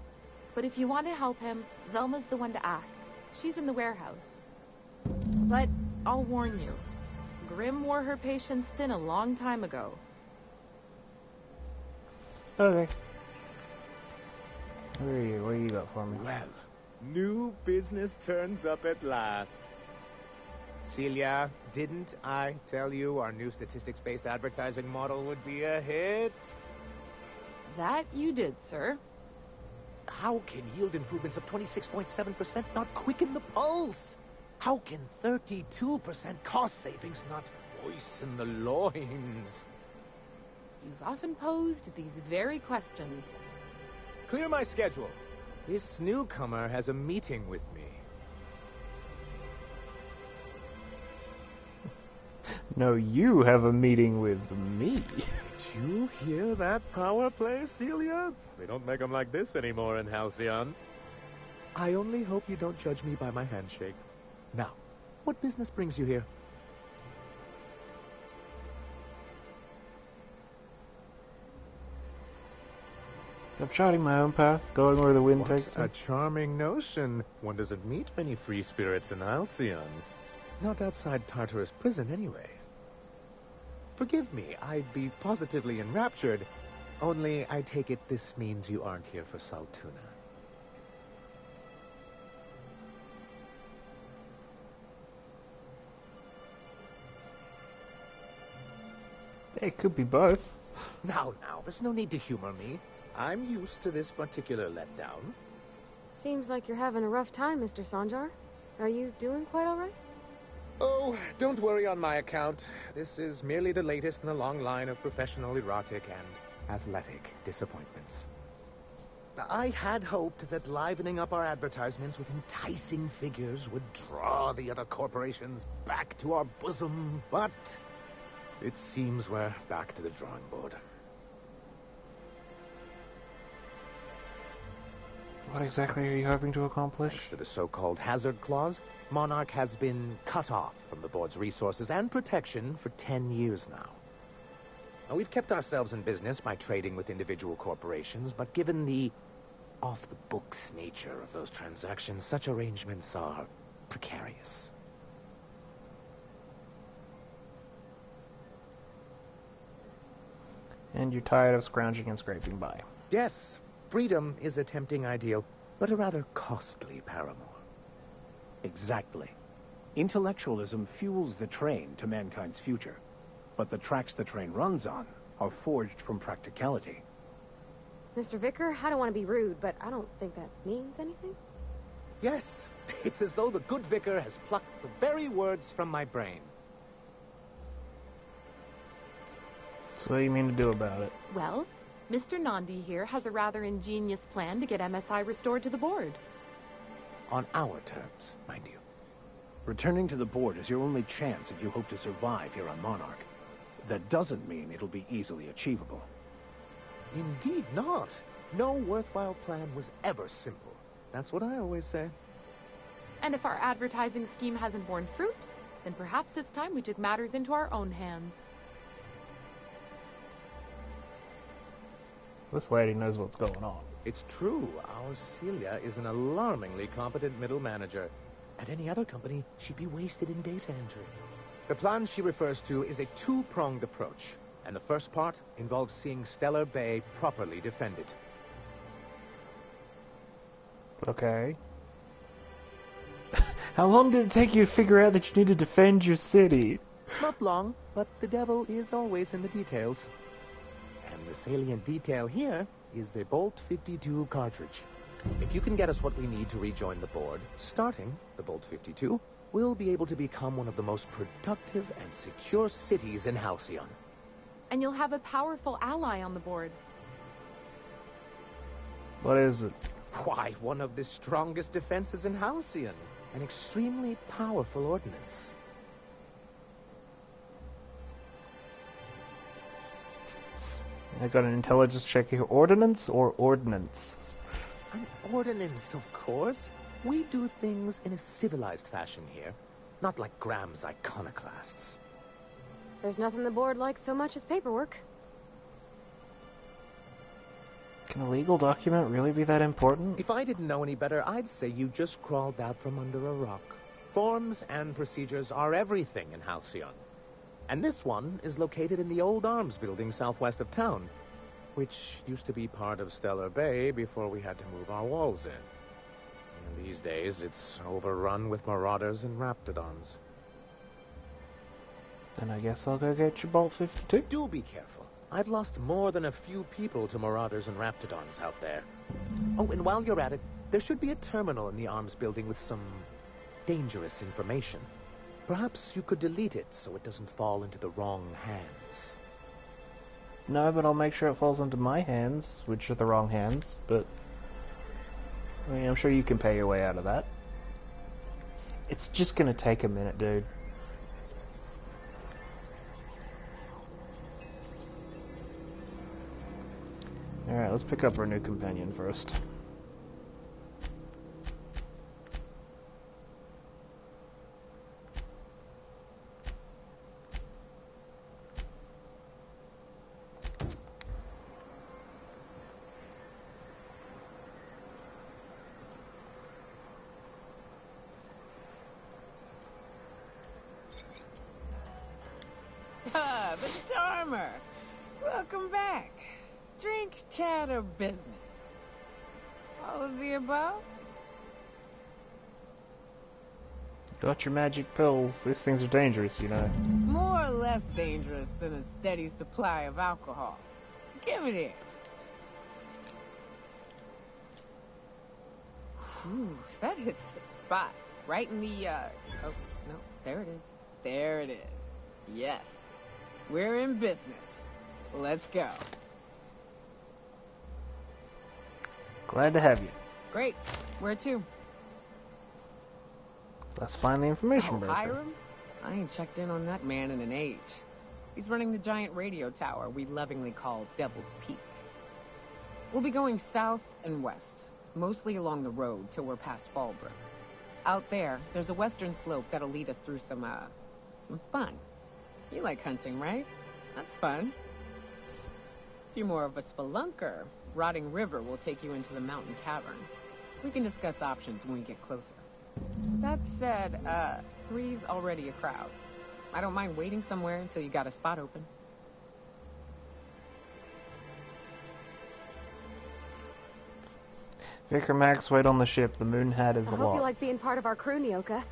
but if you want to help him, Velma's the one to ask. She's in the warehouse. But I'll warn you, Grim wore her patience thin a long time ago. Okay. Where are you? What do you got for me? Well, new business turns up at last. Celia, didn't I tell you our new statistics-based advertising model would be a hit? That you did, sir. How can yield improvements of 26.7% not quicken the pulse? How can 32% cost savings not moisten the loins? You've often posed these very questions. Clear my schedule. This newcomer has a meeting with me. No, you have a meeting with me. Did you hear that power play, Celia? They don't make them like this anymore in Halcyon. I only hope you don't judge me by my handshake. Now, what business brings you here? I'm charting my own path, going where the wind What takes me. a charming notion. One doesn't meet many free spirits in Halcyon. Not outside Tartarus prison, anyway. Forgive me, I'd be positively enraptured. Only, I take it this means you aren't here for Saltuna. It could be both. Now, there's no need to humor me. I'm used to this particular letdown. Seems like you're having a rough time, Mr. Sanjar. Are you doing quite all right? Oh, don't worry on my account. This is merely the latest in a long line of professional, erotic, and athletic disappointments. I had hoped that livening up our advertisements with enticing figures would draw the other corporations back to our bosom, but it seems we're back to the drawing board. What exactly are you hoping to accomplish? Thanks to the so-called hazard clause, Monarch has been cut off from the board's resources and protection for 10 years now. Now, we've kept ourselves in business by trading with individual corporations, but given the off-the-books nature of those transactions, such arrangements are precarious. And you're tired of scrounging and scraping by. Yes, freedom is a tempting ideal, but a rather costly paramour. Exactly. Intellectualism fuels the train to mankind's future, but the tracks the train runs on are forged from practicality. Mr. Vicar, I don't want to be rude, but I don't think that means anything. Yes, it's as though the good vicar has plucked the very words from my brain. So what do you mean to do about it? Well, Mr. Nandi here has a rather ingenious plan to get MSI restored to the board. On our terms, mind you. Returning to the board is your only chance if you hope to survive here on Monarch. That doesn't mean it'll be easily achievable. Indeed not. No worthwhile plan was ever simple. That's what I always say. And if our advertising scheme hasn't borne fruit, then perhaps it's time we took matters into our own hands. This lady knows what's going on. It's true. Our Celia is an alarmingly competent middle manager. At any other company, she'd be wasted in data entry. The plan she refers to is a two-pronged approach, and the first part involves seeing Stellar Bay properly defended. Okay. How long did it take you to figure out that you need to defend your city? Not long, but the devil is always in the details. And the salient detail here is a Bolt 52 cartridge. If you can get us what we need to rejoin the board, starting the Bolt 52, we'll be able to become one of the most productive and secure cities in Halcyon. And you'll have a powerful ally on the board. What is it? Why, one of the strongest defenses in Halcyon. An extremely powerful ordnance. I got an intelligence check here. Ordnance or ordnance? An ordinance, of course. We do things in a civilized fashion here, not like Graham's iconoclasts. There's nothing the board likes so much as paperwork. Can a legal document really be that important? If I didn't know any better, I'd say you just crawled out from under a rock. Forms and procedures are everything in Halcyon. And this one is located in the old arms building southwest of town, which used to be part of Stellar Bay before we had to move our walls in. And these days, it's overrun with marauders and raptidons. Then I guess I'll go get your Bolt 52. Do be careful. I've lost more than a few people to marauders and raptidons out there. Oh, and while you're at it, there should be a terminal in the arms building with some dangerous information. Perhaps you could delete it so it doesn't fall into the wrong hands. No, but I'll make sure it falls into my hands, which are the wrong hands, but I mean, I'm sure you can pay your way out of that. It's just gonna take a minute, dude. Alright, let's pick up our new companion first. Ah, the Charmer! Welcome back. Drink, chat, or business? All of the above? Got your magic pills. These things are dangerous, you know. More or less dangerous than a steady supply of alcohol. Give it here. Whew, that hits the spot. Right in the, oh, no, there it is. There it is. Yes. We're in business. Let's go. Glad to have you. Great. Where to? Let's find the information Oh, broker. Hiram? I ain't checked in on that man in an age. He's running the giant radio tower we lovingly call Devil's Peak. We'll be going south and west, mostly along the road till we're past Fallbrook. Out there's a western slope that'll lead us through some fun. You like hunting, right? That's fun. If you're more of a spelunker, Rotting River will take you into the mountain caverns. We can discuss options when we get closer. That said, 3's already a crowd. I don't mind waiting somewhere until you got a spot open. Vicar Max, wait on the ship. The Moon Hat is I a hope lot. you like being part of our crew, Nyoka.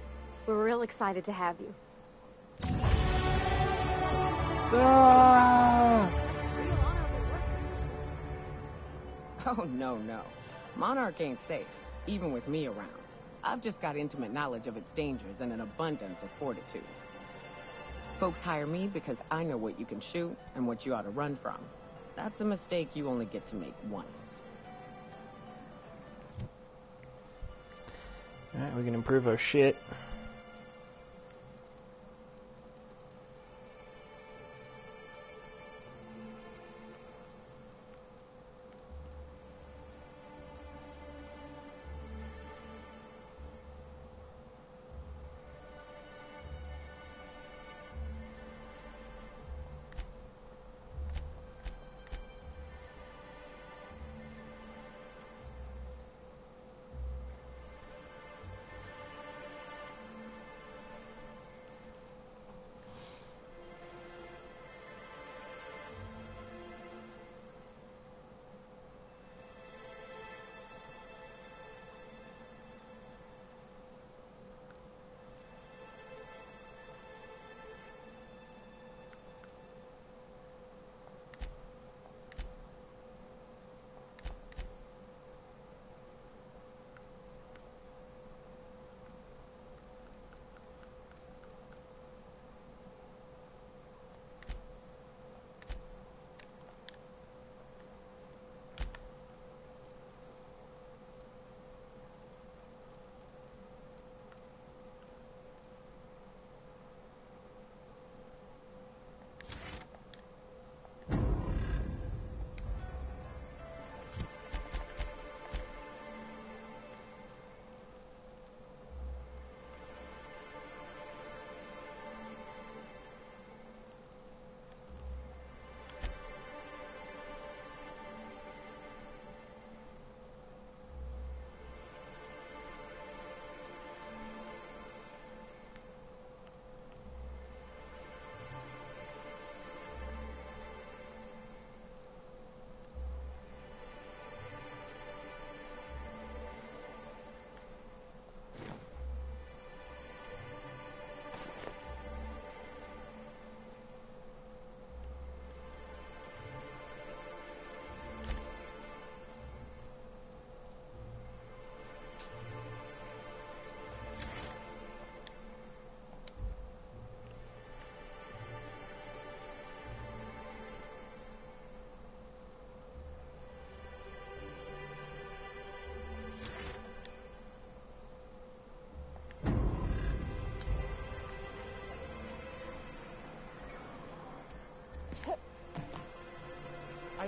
We're real excited to have you. Oh, no. Monarch ain't safe, even with me around. I've just got intimate knowledge of its dangers and an abundance of fortitude. Folks hire me because I know what you can shoot and what you ought to run from. That's a mistake you only get to make once. Alright, we can improve our shit.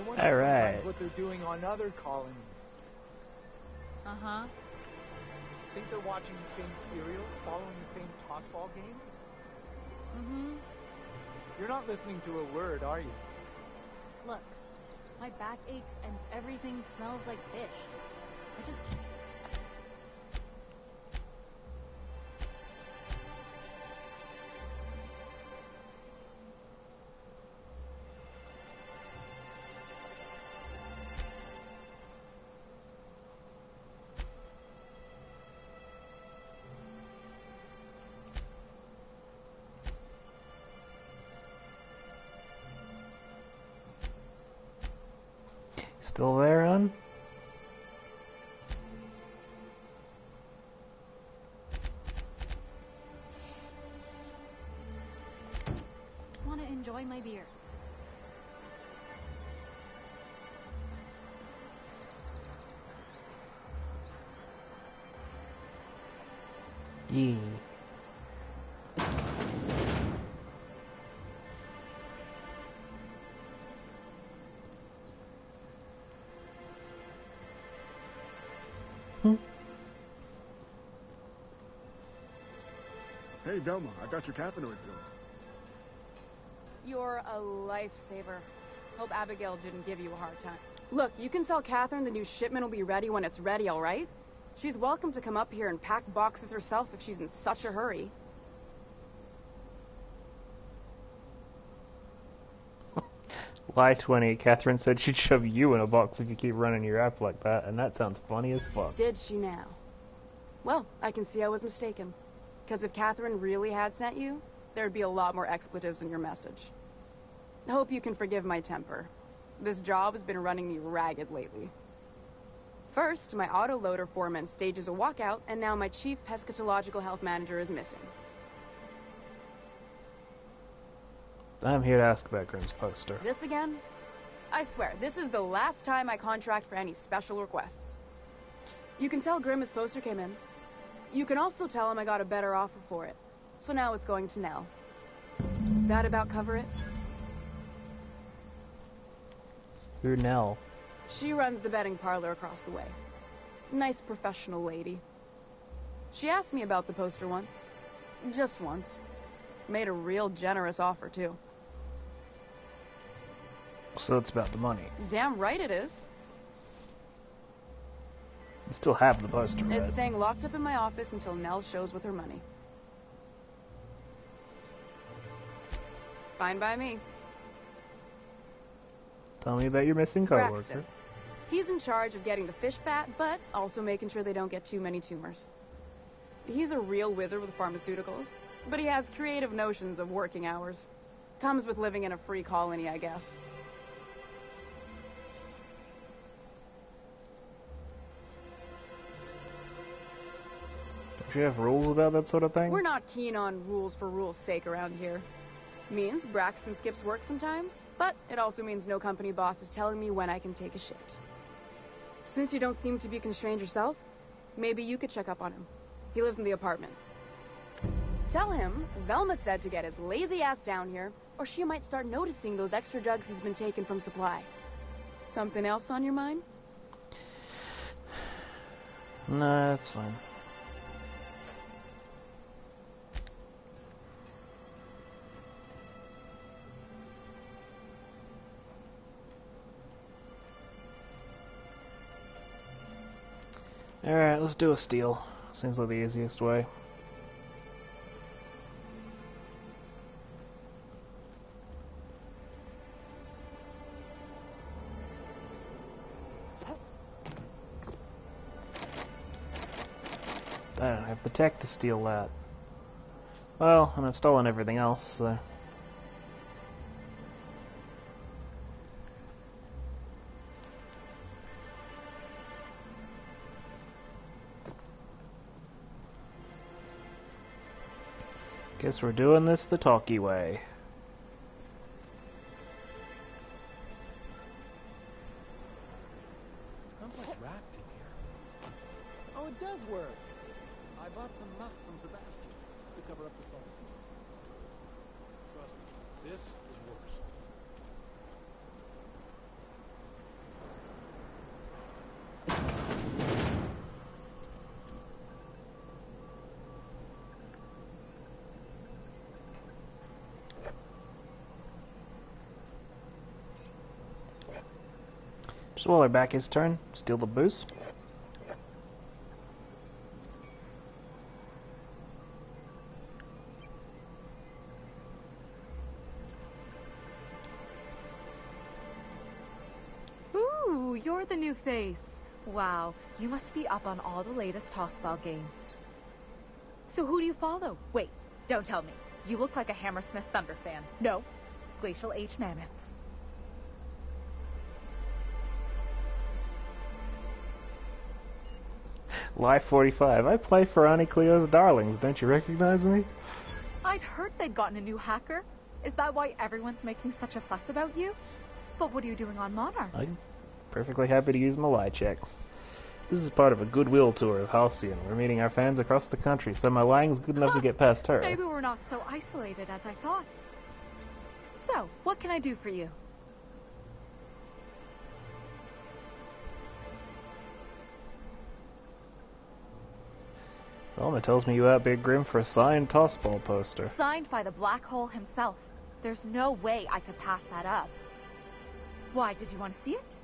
wonder Alright. sometimes what they're doing on other colonies. Uh-huh. Think they're watching the same serials, following the same tossball games? Mm-hmm. You're not listening to a word, are you? Look, my back aches and everything smells like fish. I just... Still there, hon? want to enjoy my beer. Yee. Hey, Velma, I got your cathinoid pills. You're a lifesaver. Hope Abigail didn't give you a hard time. Look, you can tell Catherine the new shipment will be ready when it's ready, all right? She's welcome to come up here and pack boxes herself if she's in such a hurry. Lie 20. Catherine said she'd shove you in a box if you keep running your app like that, and that sounds funny as fuck. Did she now? Well, I can see I was mistaken. Because if Catherine really had sent you, there'd be a lot more expletives in your message. I hope you can forgive my temper. This job has been running me ragged lately. First, my autoloader foreman stages a walkout, and now my chief pescatological health manager is missing. I'm here to ask about Grimm's poster. This again? I swear, this is the last time I contract for any special requests. You can tell Grimm his poster came in. You can also tell him I got a better offer for it. So now it's going to Nell. That about cover it? Who Nell? She runs the betting parlor across the way. Nice professional lady. She asked me about the poster once. Just once. Made a real generous offer, too. So it's about the money. Damn right it is. You still have the poster, right? It's staying locked up in my office until Nell shows with her money. Fine by me. Tell me about your missing coworker. Braxton. He's in charge of getting the fish fat, but also making sure they don't get too many tumors. He's a real wizard with pharmaceuticals, but he has creative notions of working hours. Comes with living in a free colony, I guess. Do you have rules about that sort of thing? We're not keen on rules for rules' sake around here. Means Braxton skips work sometimes, but it also means no company boss is telling me when I can take a shit. Since you don't seem to be constrained yourself, maybe you could check up on him. He lives in the apartments. Tell him Velma said to get his lazy ass down here, or she might start noticing those extra drugs he's been taking from supply. Something else on your mind? Nah, that's fine. Alright, let's do a steal. Seems like the easiest way. I don't have the tech to steal that. Well, and I've stolen everything else, so... Guess we're doing this the talkie way. It smells like rat in here. Oh, it does work. I bought some musk from Sebastian to cover up the salt. Trust me, this is worse. Swallow back his turn. Steal the boost. Ooh, you're the new face. Wow, you must be up on all the latest Tossball games. So who do you follow? Wait, don't tell me. You look like a Hammersmith Thunder fan. No, Glacial H Mammoths. Life 45. I play for Auntie Cleo's Darlings. Don't you recognize me? I'd heard they'd gotten a new hacker. Is that why everyone's making such a fuss about you? But what are you doing on Monarch? I'm perfectly happy to use my lie checks. This is part of a goodwill tour of Halcyon. We're meeting our fans across the country, so my lying's good enough to get past her. Maybe we're not so isolated as I thought. So, what can I do for you? Velma tells me you outbid Grim for a signed Tossball poster. Signed by the Black Hole himself. There's no way I could pass that up. Why, did you want to see it?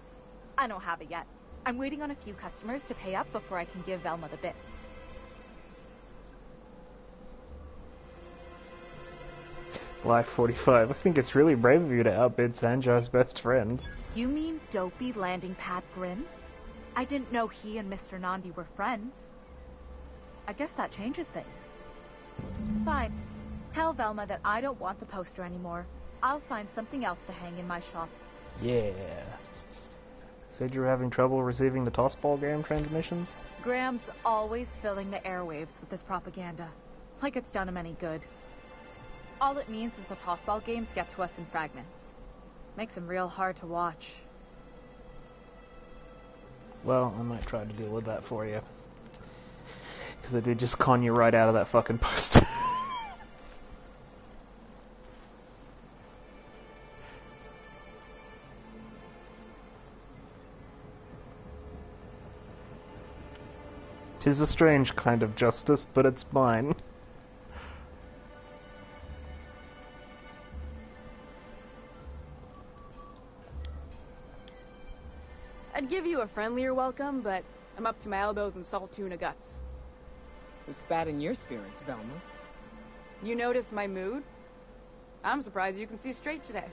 I don't have it yet. I'm waiting on a few customers to pay up before I can give Velma the bits. Life 45. I think it's really brave of you to outbid Sanjar's best friend. You mean dopey landing pad Grim? I didn't know he and Mr. Nandi were friends. I guess that changes things. Fine. Tell Velma that I don't want the poster anymore. I'll find something else to hang in my shop. Yeah. Said you were having trouble receiving the Tossball game transmissions? Graham's always filling the airwaves with his propaganda. Like it's done him any good. All it means is the Tossball games get to us in fragments. Makes them real hard to watch. Well, I might try to deal with that for you. Because I did just con you right out of that fucking poster. Tis a strange kind of justice, but it's mine. I'd give you a friendlier welcome, but I'm up to my elbows in salt tuna guts. Who spat in your spirits, Velma? You notice my mood? I'm surprised you can see straight today.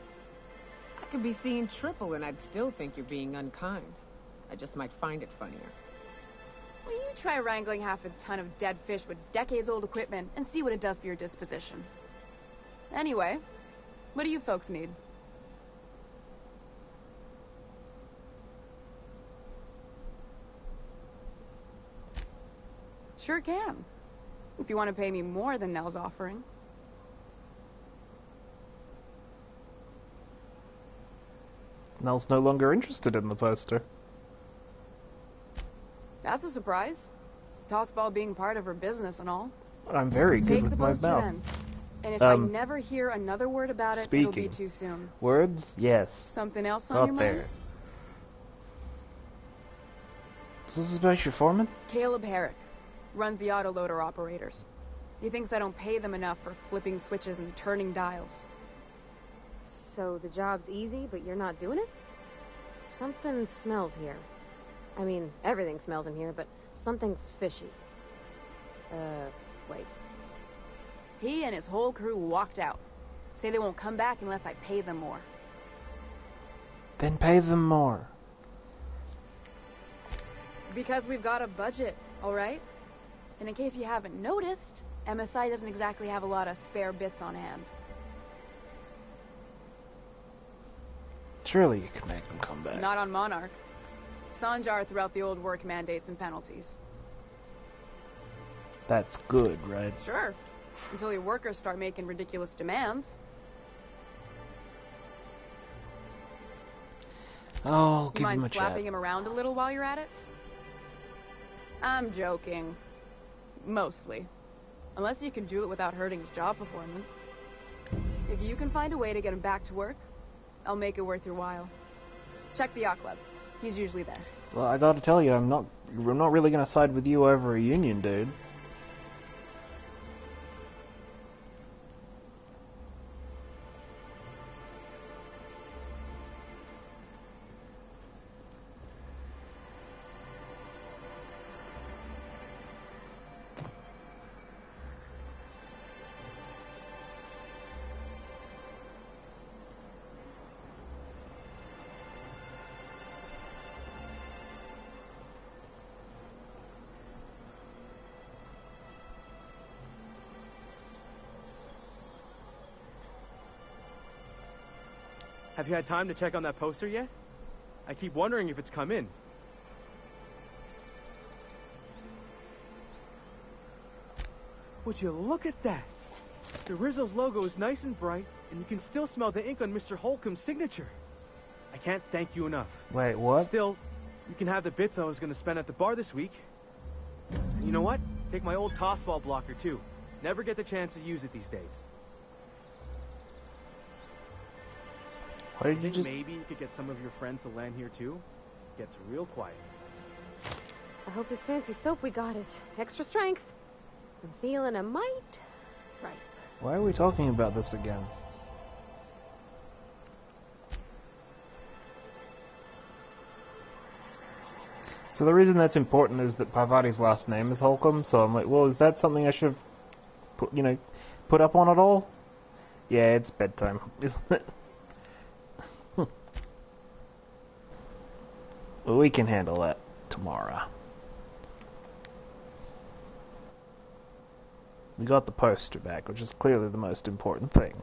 I could be seeing triple and I'd still think you're being unkind. I just might find it funnier. Well, you try wrangling half a ton of dead fish with decades-old equipment and see what it does for your disposition. Anyway, what do you folks need? Sure can. If you want to pay me more than Nell's offering. Nell's no longer interested in the poster. That's a surprise. Tossball being part of her business and all. I'm very good with my mouth. Then. And if I never hear another word about it, it'll be too soon. Words? Yes. Something else on Got your there. mind? Is this about your foreman? Caleb Herrick. Runs the autoloader operators. He thinks I don't pay them enough for flipping switches and turning dials. So the job's easy, but you're not doing it? Something smells here. I mean, everything smells in here, but something's fishy. Wait. He and his whole crew walked out. Say they won't come back unless I pay them more. Then pay them more. Because we've got a budget, all right? And in case you haven't noticed, MSI doesn't exactly have a lot of spare bits on hand. Surely you could make them come back. Not on Monarch. Sanjar threw out the old work mandates and penalties. That's good, right? Sure. Until your workers start making ridiculous demands. Oh, give you him mind a slapping chat. him around a little while you're at it? I'm joking. Mostly. Unless you can do it without hurting his job performance. If you can find a way to get him back to work, I'll make it worth your while. Check the yacht club. He's usually there. Well, I gotta tell you, I'm not really gonna side with you over a union, dude. Have you had time to check on that poster yet? I keep wondering if it's come in. Would you look at that? The Rizzo's logo is nice and bright, and you can still smell the ink on Mr. Holcomb's signature. I can't thank you enough. Wait, what? Still, you can have the bits I was going to spend at the bar this week. And you know what? Take my old tossball blocker, too. Never get the chance to use it these days. Why did you just... Maybe you could get some of your friends to land here, too? It gets real quiet. I hope this fancy soap we got is extra strength. I'm feeling a mite ripe. Why are we talking about this again? So the reason that's important is that Parvati's last name is Holcomb, so I'm like, well, is that something I should have, put up on at all? Yeah, it's bedtime, isn't it? Well, we can handle that tomorrow. We got the poster back, which is clearly the most important thing.